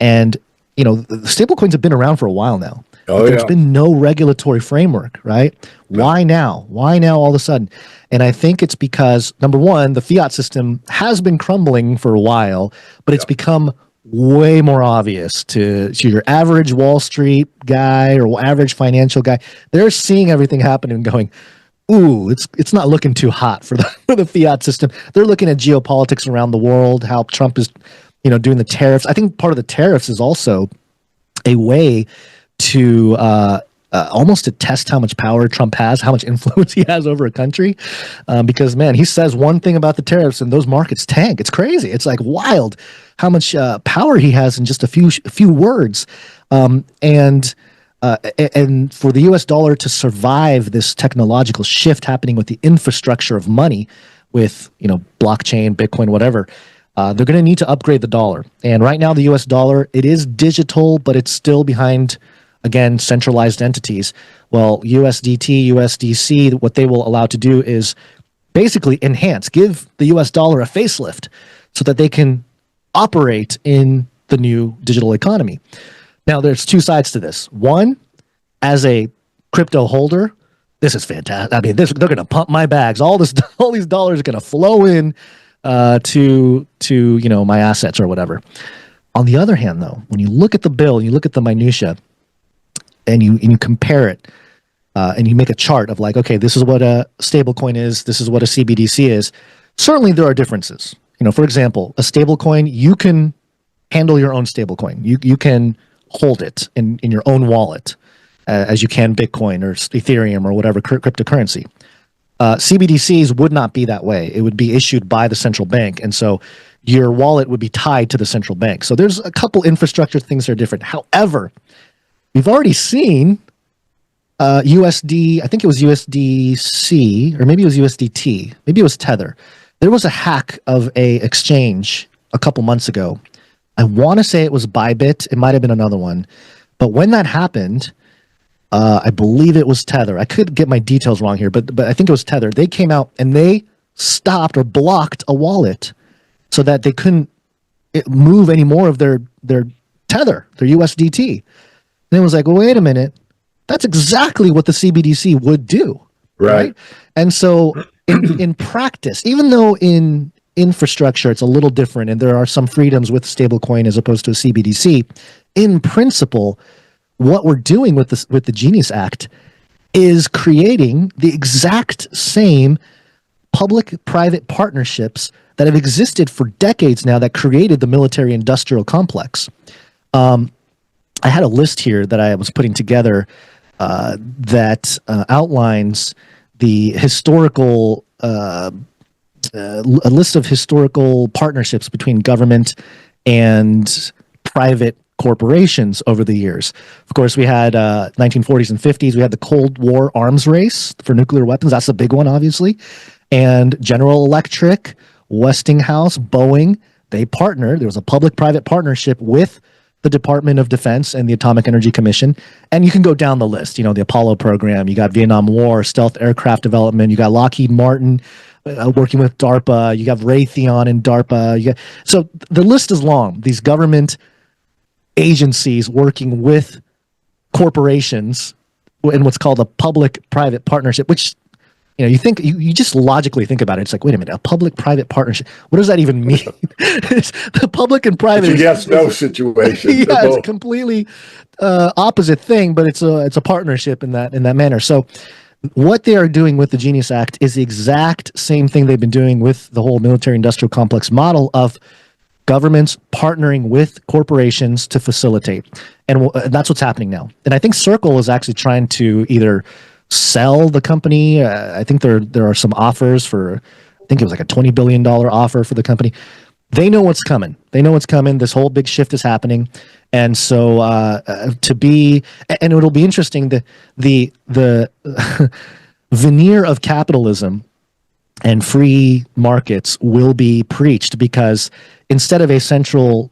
and the stablecoins have been around for a while now. Oh, but there's been no regulatory framework, right? Why now? Why now all of a sudden? And I think it's because, number one, the fiat system has been crumbling for a while, but it's become way more obvious to your average Wall Street guy or average financial guy. They're seeing everything happen and going, ooh, it's not looking too hot for the fiat system. They're looking at geopolitics around the world, how Trump is, doing the tariffs. I think part of the tariffs is also a way to almost to test how much power Trump has, how much influence he has over a country. Because, man, he says one thing about the tariffs and those markets tank. It's crazy. It's like wild how much power he has in just a few words. And for the US dollar to survive this technological shift happening with the infrastructure of money, with blockchain, Bitcoin, whatever, they're going to need to upgrade the dollar. And right now, the US dollar, it is digital, but it's still behind, again, centralized entities. Well, USDT, USDC, what they will allow to do is basically give the US dollar a facelift so that they can operate in the new digital economy. Now, there's two sides to this. One, as a crypto holder, this is fantastic. I mean, they're going to pump my bags. All these dollars are going to flow in to my assets or whatever. On the other hand, though, when you look at the bill, you look at the minutia, and you compare it, and you make a chart of like, okay, this is what a stablecoin is, this is what a CBDC is. Certainly, there are differences. For example, a stablecoin, you can handle your own stablecoin. You can hold it in your own wallet, as you can Bitcoin or Ethereum or whatever cryptocurrency. CBDCs would not be that way. It would be issued by the central bank, and so your wallet would be tied to the central bank. So there's a couple infrastructure things that are different. However, we've already seen USD, I think it was USDC, or maybe it was USDT, maybe it was Tether. There was a hack of a exchange a couple months ago. I want to say it was Bybit. It might have been another one. But when that happened, I believe it was Tether. I could get my details wrong here, but I think it was Tether. They came out and they stopped or blocked a wallet so that they couldn't move any more of their Tether, their USDT. And it was like, well, wait a minute. That's exactly what the CBDC would do. Right? And so in practice, even though in infrastructure it's a little different and there are some freedoms with stablecoin as opposed to a CBDC, in principle, what we're doing with the Genius Act is creating the exact same public-private partnerships that have existed for decades now that created the military-industrial complex. I had a list here that I was putting together that outlines the historical a list of historical partnerships between government and private corporations over the years. Of course, we had 1940s and 50s. We had the Cold War arms race for nuclear weapons. That's a big one, obviously. And General Electric, Westinghouse, Boeing, they partnered. There was a public-private partnership with the Department of Defense and the Atomic Energy Commission. And you can go down the list. The Apollo program, you got Vietnam War, stealth aircraft development, you got Lockheed Martin working with DARPA, you got Raytheon and DARPA. So the list is long. These government agencies working with corporations in what's called a public-private partnership, which you just logically think about it. It's like, wait a minute, a public-private partnership. What does that even mean? It's the public and private. It's a yes/no situation. Yeah, it's a completely opposite thing, but it's a partnership in that manner. So what they are doing with the Genius Act is the exact same thing they've been doing with the whole military-industrial complex model of governments partnering with corporations to facilitate. And that's what's happening now. And I think Circle is actually trying to either sell the company. I think there are some offers for, I think it was like a $20 billion offer for the company. they know what's coming. They know what's coming. This whole big shift is happening, and so and it'll be interesting. The veneer of capitalism and free markets will be preached, because instead of a central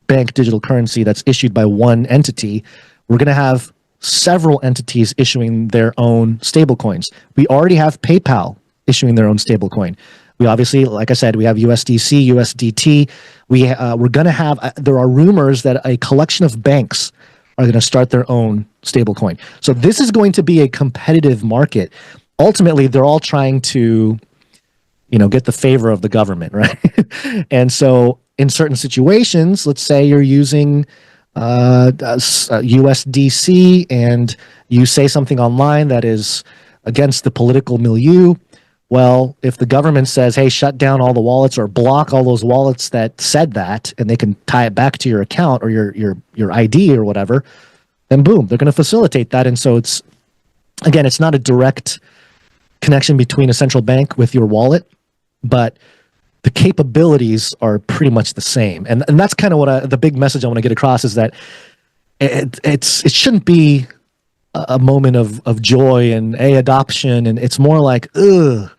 bank digital currency that's issued by one entity, we're going to have several entities issuing their own stablecoins. We already have PayPal issuing their own stablecoin. We obviously, like I said, we have USDC, USDT. We're going to have, there are rumors that a collection of banks are going to start their own stablecoin. So this is going to be a competitive market. Ultimately, they're all trying to, get the favor of the government, right? And so in certain situations, let's say you're using USDC and you say something online that is against the political milieu. Well, if the government says, hey, shut down all the wallets or block all those wallets that said that, and they can tie it back to your account or your ID or whatever, then boom, they're going to facilitate that. And so it's not a direct connection between a central bank with your wallet, but the capabilities are pretty much the same. And that's kind of what the big message I want to get across is that it shouldn't be a moment of joy and adoption. And it's more like, ugh,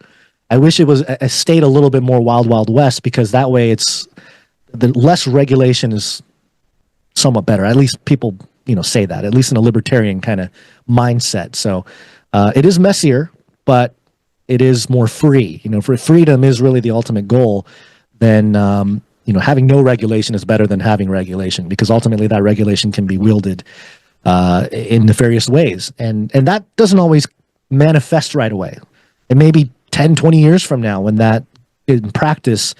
I wish it was stayed a little bit more wild, wild west, because that way it's the less regulation is somewhat better. At least people, say that, at least in a libertarian kind of mindset. So it is messier, but it is more free. For freedom is really the ultimate goal. Then having no regulation is better than having regulation, because ultimately that regulation can be wielded in nefarious ways, and that doesn't always manifest right away. It may be 10, 20 years from now when that in practice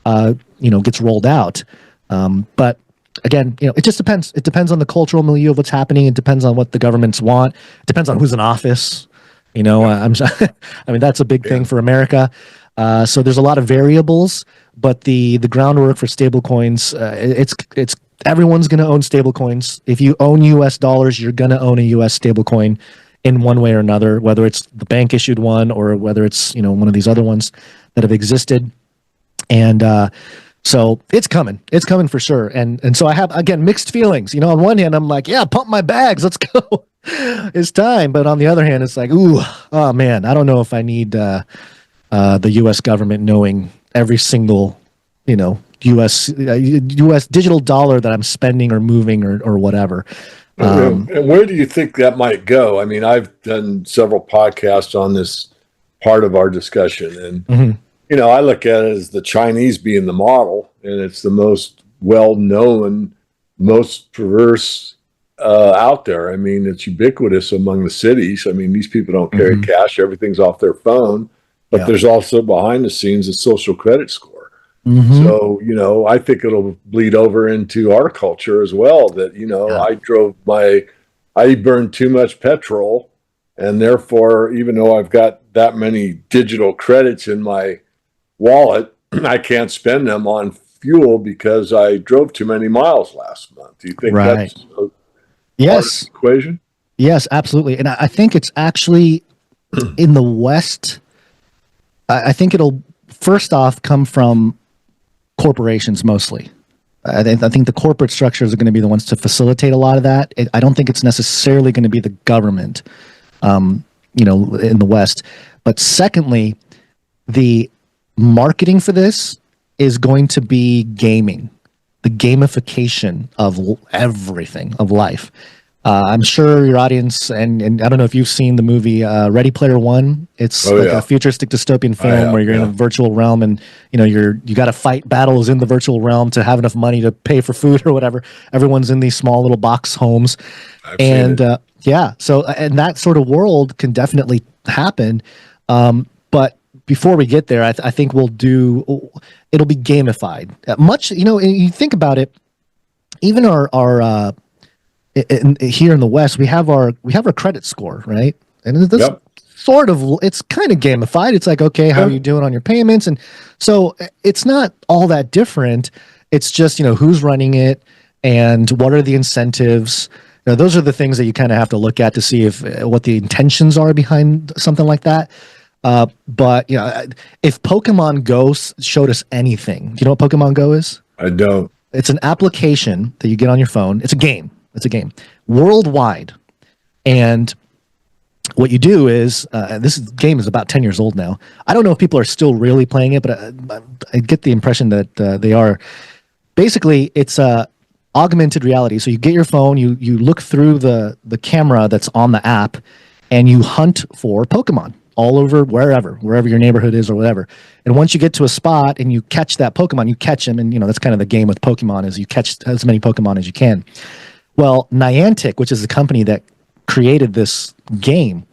gets rolled out. But again, it just depends. It depends on the cultural milieu of what's happening. It depends on what the governments want. It depends on who's in office. I mean, that's a big thing for America. So there's a lot of variables, but the groundwork for stablecoins, it's everyone's going to own stablecoins. If you own U.S. dollars, you're going to own a U.S. stablecoin in one way or another, whether it's the bank issued one or whether it's one of these other ones that have existed. And so it's coming. It's coming for sure. And so I have, again, mixed feelings. On one hand, I'm like, yeah, pump my bags. Let's go. It's time. But on the other hand, it's like, ooh, oh man, I don't know if I need the U.S. government knowing every single, U.S. digital dollar that I'm spending or moving or whatever. And where do you think that might go? I mean, I've done several podcasts on this part of our discussion, and I look at it as the Chinese being the model, and it's the most well-known, most perverse out there. I mean, it's ubiquitous among the cities. I mean, these people don't carry cash; everything's off their phone. But there's also behind the scenes a social credit score. So, I think it'll bleed over into our culture as well, that, I burned too much petrol, and therefore, even though I've got that many digital credits in my wallet, I can't spend them on fuel because I drove too many miles last month. Do you think that's a part of the equation? Yes, absolutely. And I think it's actually in the West, I think it'll first off come from corporations mostly. I think the corporate structures are going to be the ones to facilitate a lot of that. I don't think it's necessarily going to be the government, in the West. But secondly, the marketing for this is going to be gaming, the gamification of everything, of life. I'm sure your audience, and I don't know if you've seen the movie Ready Player One. It's a futuristic dystopian film where you're in a virtual realm, and you got to fight battles in the virtual realm to have enough money to pay for food or whatever. Everyone's in these small little box homes, and so and that sort of world can definitely happen. But before we get there, I think it'll be gamified. Much, you think about it, even our here in the West, we have our credit score, right? And this it's kind of gamified. It's like, okay, how are you doing on your payments? And so it's not all that different. It's just, who's running it and what are the incentives. Those are the things that you kind of have to look at to see if what the intentions are behind something like that. But you know, if Pokemon Go showed us anything, do you know what Pokemon Go is? I don't. It's an application that you get on your phone. It's a game. It's a game worldwide. And what you do is, game is about 10 years old now. I don't know if people are still really playing it, but I get the impression that they are. Basically, it's augmented reality. So you get your phone, you look through the camera that's on the app, and you hunt for Pokemon all over, wherever your neighborhood is or whatever. And once you get to a spot and you catch that Pokemon, you catch them. And, you know, that's kind of the game with Pokemon, is you catch as many Pokemon as you can. Well, Niantic, which is the company that created this game,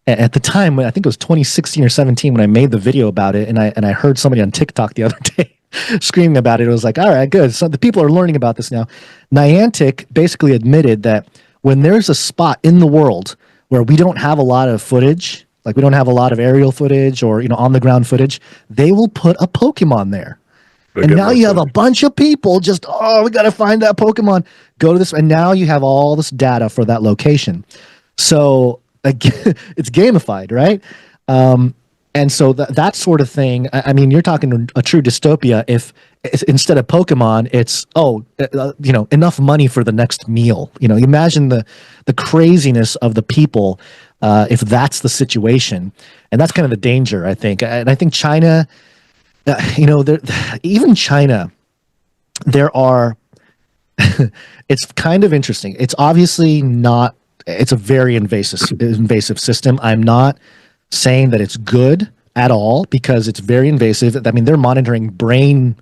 at the time, I think it was 2016 or 17 when I made the video about it, and I heard somebody on TikTok the other day screaming about it. It was like, all right, good. So the people are learning about this now. Niantic basically admitted that when there's a spot in the world where we don't have a lot of footage, like we don't have a lot of aerial footage or, you know, on the ground footage, they will put a Pokemon there. And now you have a bunch of people just, we got to find that Pokemon. Go to this. And now you have all this data for that location. So again, it's gamified, right? And so that sort of thing, I mean, you're talking a true dystopia if instead of Pokemon, it's, you know, enough money for the next meal. You know, imagine the craziness of the people if that's the situation. And that's kind of the danger, I think. And I think China, you know, even China, there are, it's kind of interesting. It's obviously not, it's a very invasive system. I'm not saying that it's good at all because it's very invasive. I mean, they're monitoring brain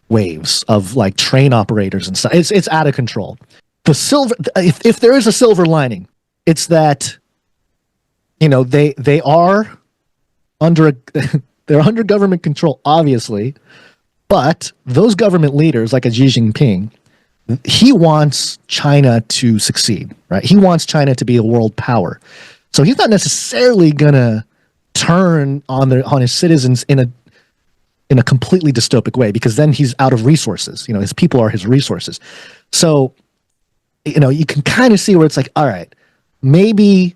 waves of like train operators and stuff. It's out of control. The silver, if there is a silver lining, it's that, you know, they are under they're under government control, obviously, but those government leaders, like a Xi Jinping, he wants China to succeed, right? He wants China to be a world power. So he's not necessarily gonna turn on his citizens in a completely dystopic way, because then he's out of resources. You know, his people are his resources. So, you know, you can kind of see where it's like, all right, maybe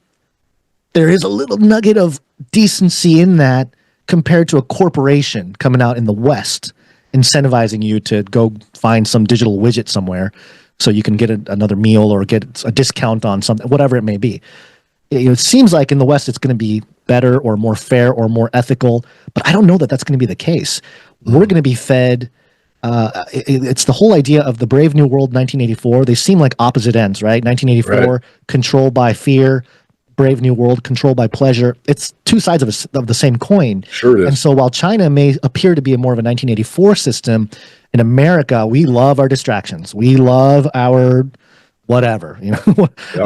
there is a little nugget of decency in that compared to a corporation coming out in the West incentivizing you to go find some digital widget somewhere so you can get another meal or get a discount on something, whatever it may be. It seems like in the West it's going to be better or more fair or more ethical, but I don't know that that's going to be the case. We're going to be fed. It's the whole idea of the Brave New World 1984. They seem like opposite ends, right? 1984, right. Controlled by fear. Brave New World, controlled by pleasure. It's two sides of the same coin. Sure it is. And so while China may appear to be more of a 1984 system, in America, we love our distractions. We love our whatever, you know, yep.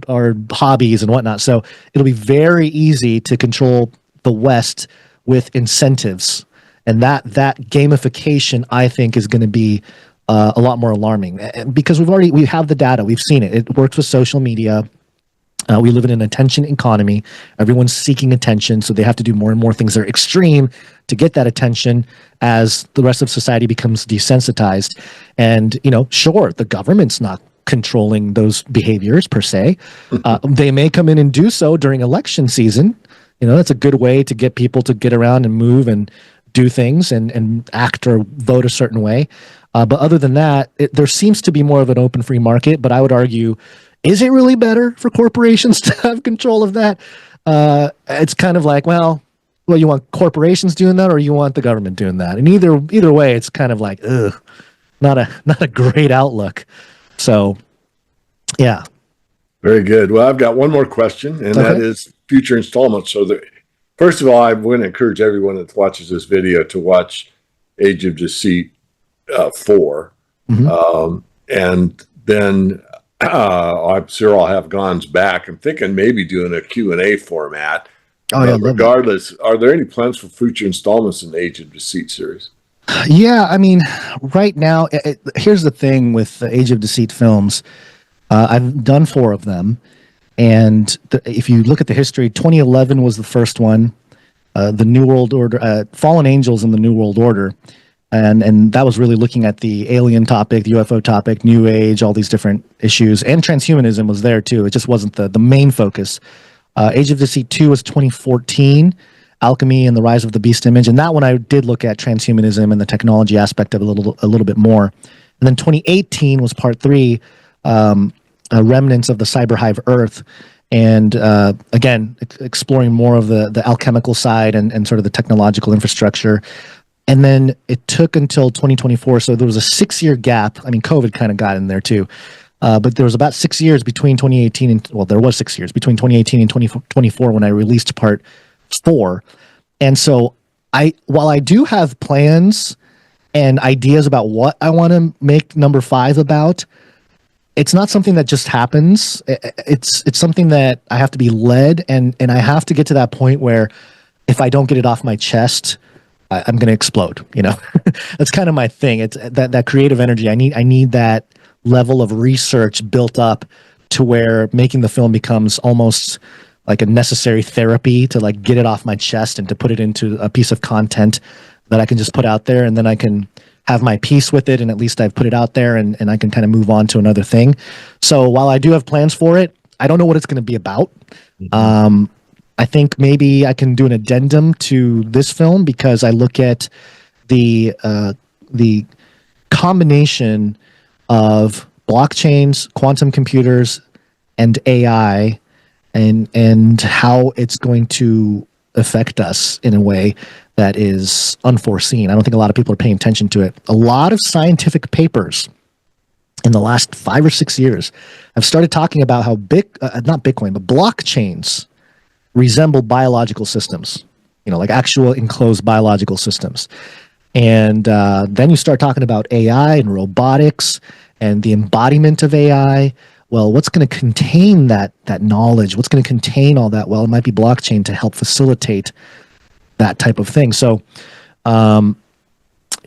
our hobbies and whatnot. So it'll be very easy to control the West with incentives. And that gamification, I think, is going to be a lot more alarming because we have the data. We've seen it. It works with social media. We live in an attention economy. Everyone's seeking attention, so they have to do more and more things that are extreme to get that attention as the rest of society becomes desensitized. And, you know, sure, the government's not controlling those behaviors per se. They may come in and do so during election season. You know, that's a good way to get people to get around and move and do things and act or vote a certain way. But other than that, there seems to be more of an open free market, but I would argue, is it really better for corporations to have control of that? It's kind of like, well, you want corporations doing that or you want the government doing that? And either way, it's kind of like, not a great outlook. So, yeah. Very good. Well, I've got one more question, and that is future installments. So first of all, I'm going to encourage everyone that watches this video to watch Age of Deceit 4. Mm-hmm. And then I'm sure I'll have Gonz back. I'm thinking maybe doing a Q&A format. Regardless, are there any plans for future installments in the Age of Deceit series? Yeah, I mean, right now, here's the thing with the Age of Deceit films. I've done 4 of them. And if you look at the history, 2011 was the first one. The New World Order, Fallen Angels in the New World Order. And that was really looking at the alien topic, the UFO topic, New Age, all these different issues. And transhumanism was there too. It just wasn't the main focus. Age of Deceit 2 was 2014. Alchemy and the Rise of the Beast Image. And that one I did look at transhumanism and the technology aspect of it a little bit more. And then 2018 was part 3, Remnants of the Cyber Hive Earth. And again, exploring more of the alchemical side and sort of the technological infrastructure. And then it took until 2024. So there was a 6-year gap. I mean, COVID kind of got in there too. But there was about 6 years between 2018 and, well, there was 6 years between 2018 and 2024 when I released part 4. And so while I do have plans and ideas about what I want to make number 5 about, it's not something that just happens. It's something that I have to be led, and I have to get to that point where if I don't get it off my chest, I'm going to explode. You know, that's kind of my thing. It's that creative energy. I need that level of research built up to where making the film becomes almost like a necessary therapy to like get it off my chest and to put it into a piece of content that I can just put out there, and then I can have my peace with it, and at least I've put it out there, and I can kind of move on to another thing. So while I do have plans for it, I don't know what it's going to be about. I think maybe I can do an addendum to this film because I look at the combination of blockchains, quantum computers, and AI, and how it's going to affect us in a way that is unforeseen. I don't think a lot of people are paying attention to it. A lot of scientific papers in the last 5 or 6 years have started talking about how not Bitcoin, but blockchains resemble biological systems, you know, like actual enclosed biological systems. And then you start talking about AI and robotics and the embodiment of AI. Well, what's going to contain that knowledge? What's going to contain all that? Well, it might be blockchain to help facilitate that type of thing. So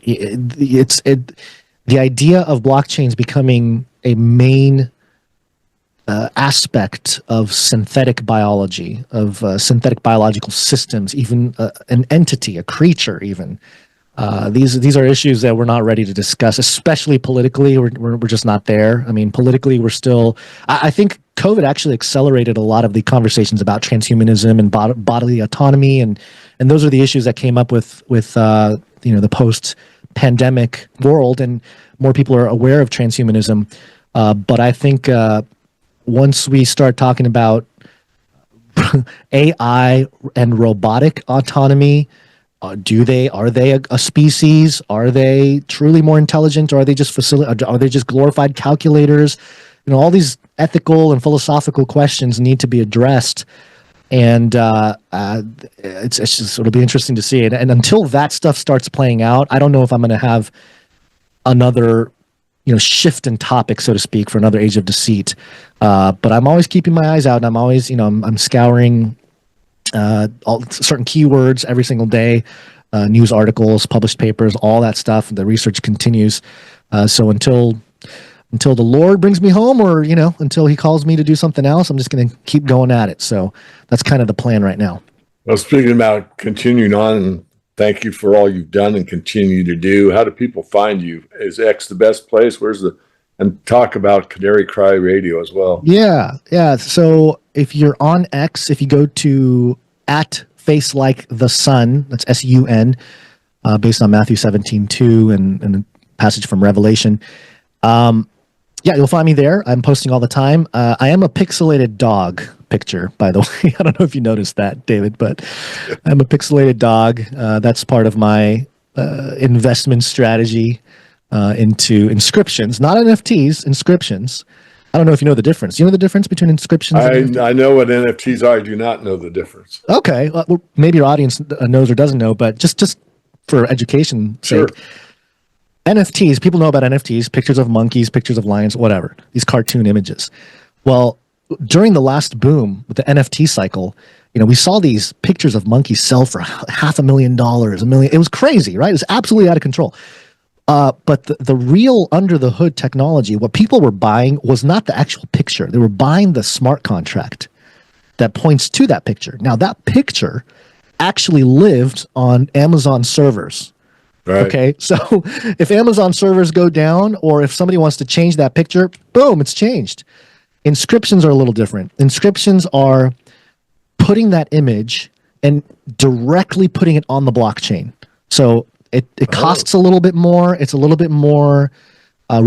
it's the idea of blockchains becoming a main aspect of synthetic biology, of synthetic biological systems, even an entity, a creature even. These are issues that we're not ready to discuss, especially politically. We're just not there. I mean, politically, we're still. I think COVID actually accelerated a lot of the conversations about transhumanism and bodily autonomy, and those are the issues that came up with the post-pandemic world, and more people are aware of transhumanism. But I think once we start talking about AI and robotic autonomy. Are they a species? Are they truly more intelligent, or are they just are they just glorified calculators? You know, all these ethical and philosophical questions need to be addressed, and it'll be interesting to see. And until that stuff starts playing out, I don't know if I'm going to have another, shift in topic, so to speak, for another Age of Deceit. But I'm always keeping my eyes out, and I'm always, I'm scouring all certain keywords every single day, news articles, published papers, all that stuff. The research continues. So until the Lord brings me home, or until He calls me to do something else, I'm just going to keep going at it. So that's kind of the plan right now. Well, speaking about continuing on, thank you for all you've done and continue to do. How do people find you? Is X the best place? And talk about Canary Cry Radio as well. Yeah. So if you're on X, if you go to @FaceLikeTheSun, that's SUN, based on Matthew 17:2 and a passage from Revelation. You'll find me there. I'm posting all the time. I am a pixelated dog picture, by the way. I don't know if you noticed that, David, but I'm a pixelated dog. That's part of my investment strategy into inscriptions, not NFTs, inscriptions. I don't know if you know the difference. You know the difference between inscriptions and NFTs? I know what NFTs are. I do not know the difference. Okay. Well, maybe your audience knows or doesn't know, but just for education's sake. NFTs, people know about NFTs, pictures of monkeys, pictures of lions, whatever, these cartoon images. Well, during the last boom with the NFT cycle, we saw these pictures of monkeys sell for $500,000, $1 million. It was crazy, right? It was absolutely out of control. But the real under the hood technology, what people were buying was not the actual picture. They were buying the smart contract that points to that picture. Now, that picture actually lived on Amazon servers. Right. Okay, so if Amazon servers go down, or if somebody wants to change that picture, boom, it's changed. Inscriptions are a little different. Inscriptions are putting that image and directly putting it on the blockchain. So it costs a little bit more. It's a little bit more. I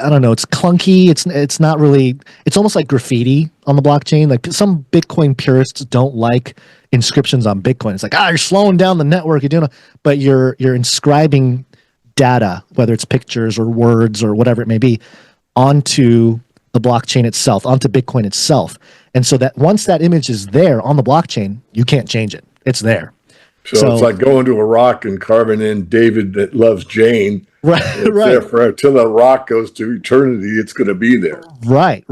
don't know. It's clunky. It's not really. It's almost like graffiti on the blockchain. Like some Bitcoin purists don't like inscriptions on Bitcoin. It's like, you're slowing down the network. You're doing, but you're inscribing data, whether it's pictures or words or whatever it may be, onto the blockchain itself, onto Bitcoin itself. And so that once that image is there on the blockchain, you can't change it. It's there. So it's like going to a rock and carving in David that loves Jane. Right, right. Until the rock goes to eternity, it's going to be there. Right.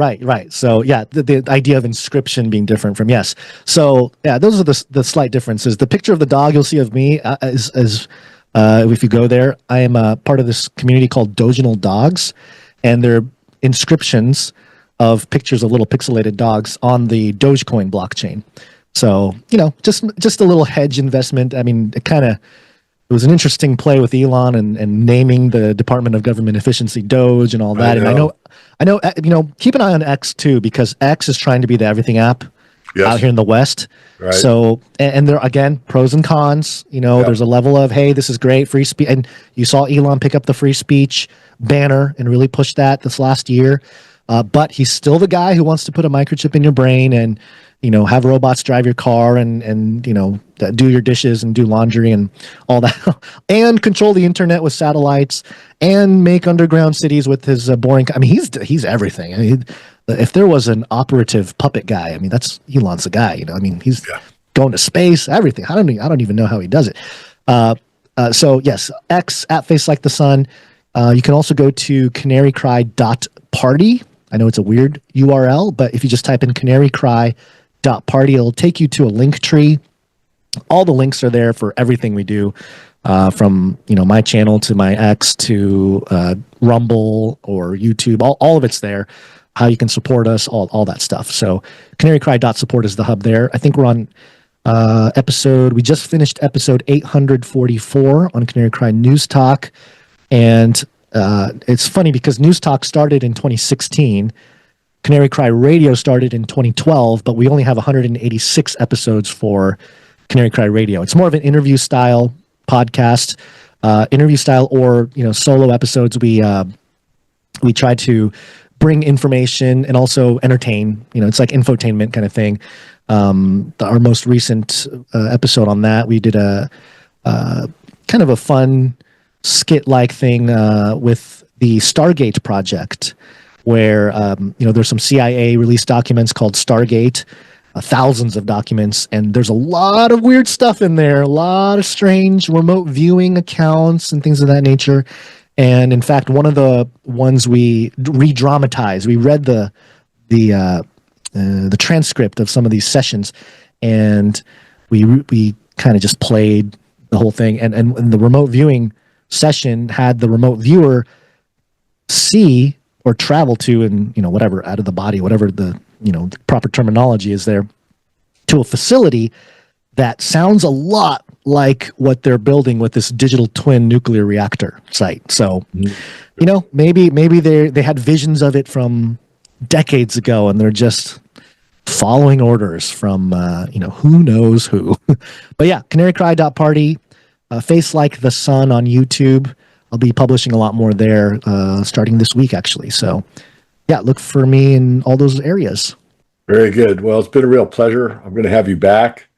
So yeah, the idea of inscription being different from yes. So yeah, those are the slight differences. The picture of the dog you'll see of me is if you go there, I am a part of this community called Doginal Dogs, and they're inscriptions of pictures of little pixelated dogs on the Dogecoin blockchain. So, just a little hedge investment. I mean, it was an interesting play with Elon and naming the Department of Government Efficiency Doge and all that. And I know, keep an eye on X too, because X is trying to be the everything app out here in the West. Right. So, and there, again, pros and cons, there's a level of, hey, this is great, free speech. And you saw Elon pick up the free speech banner and really push that this last year. But he's still the guy who wants to put a microchip in your brain and, have robots drive your car and do your dishes and do laundry and all that, and control the internet with satellites and make underground cities with his boring. I mean, he's everything. I mean, if there was an operative puppet guy, I mean, that's Elon's the guy. I mean, he's going to space, everything. I don't even know how he does it. So yes, X at Face Like the Sun. You can also go to canarycry.party. I know it's a weird URL, but if you just type in canarycry.party, it'll take you to a link tree. All the links are there for everything we do, from my channel to my X to Rumble or YouTube. All of it's there. How you can support us, all that stuff. So canarycry.support is the hub there. I think we're on we just finished episode 844 on Canary Cry News Talk. And it's funny because News Talk started in 2016. Canary Cry Radio started in 2012, but we only have 186 episodes for Canary Cry Radio. It's more of an interview style podcast, or solo episodes. We try to bring information and also entertain. It's like infotainment kind of thing. Our most recent episode on that, we did a kind of a fun skit-like thing with the Stargate project, where there's some CIA released documents called Stargate, thousands of documents, and there's a lot of weird stuff in there, a lot of strange remote viewing accounts and things of that nature. And in fact, one of the ones we re-dramatized, we read the transcript of some of these sessions, and we kind of just played the whole thing. And the remote viewing session had the remote viewer see or travel to, and whatever, out of the body, whatever the proper terminology is there, to a facility that sounds a lot like what they're building with this digital twin nuclear reactor site. So, maybe they had visions of it from decades ago, and they're just following orders from who knows who. But yeah, canarycry.party, Face Like the Sun on YouTube. I'll be publishing a lot more there starting this week, actually. So yeah, look for me in all those areas. Very good. Well, it's been a real pleasure. I'm going to have you back.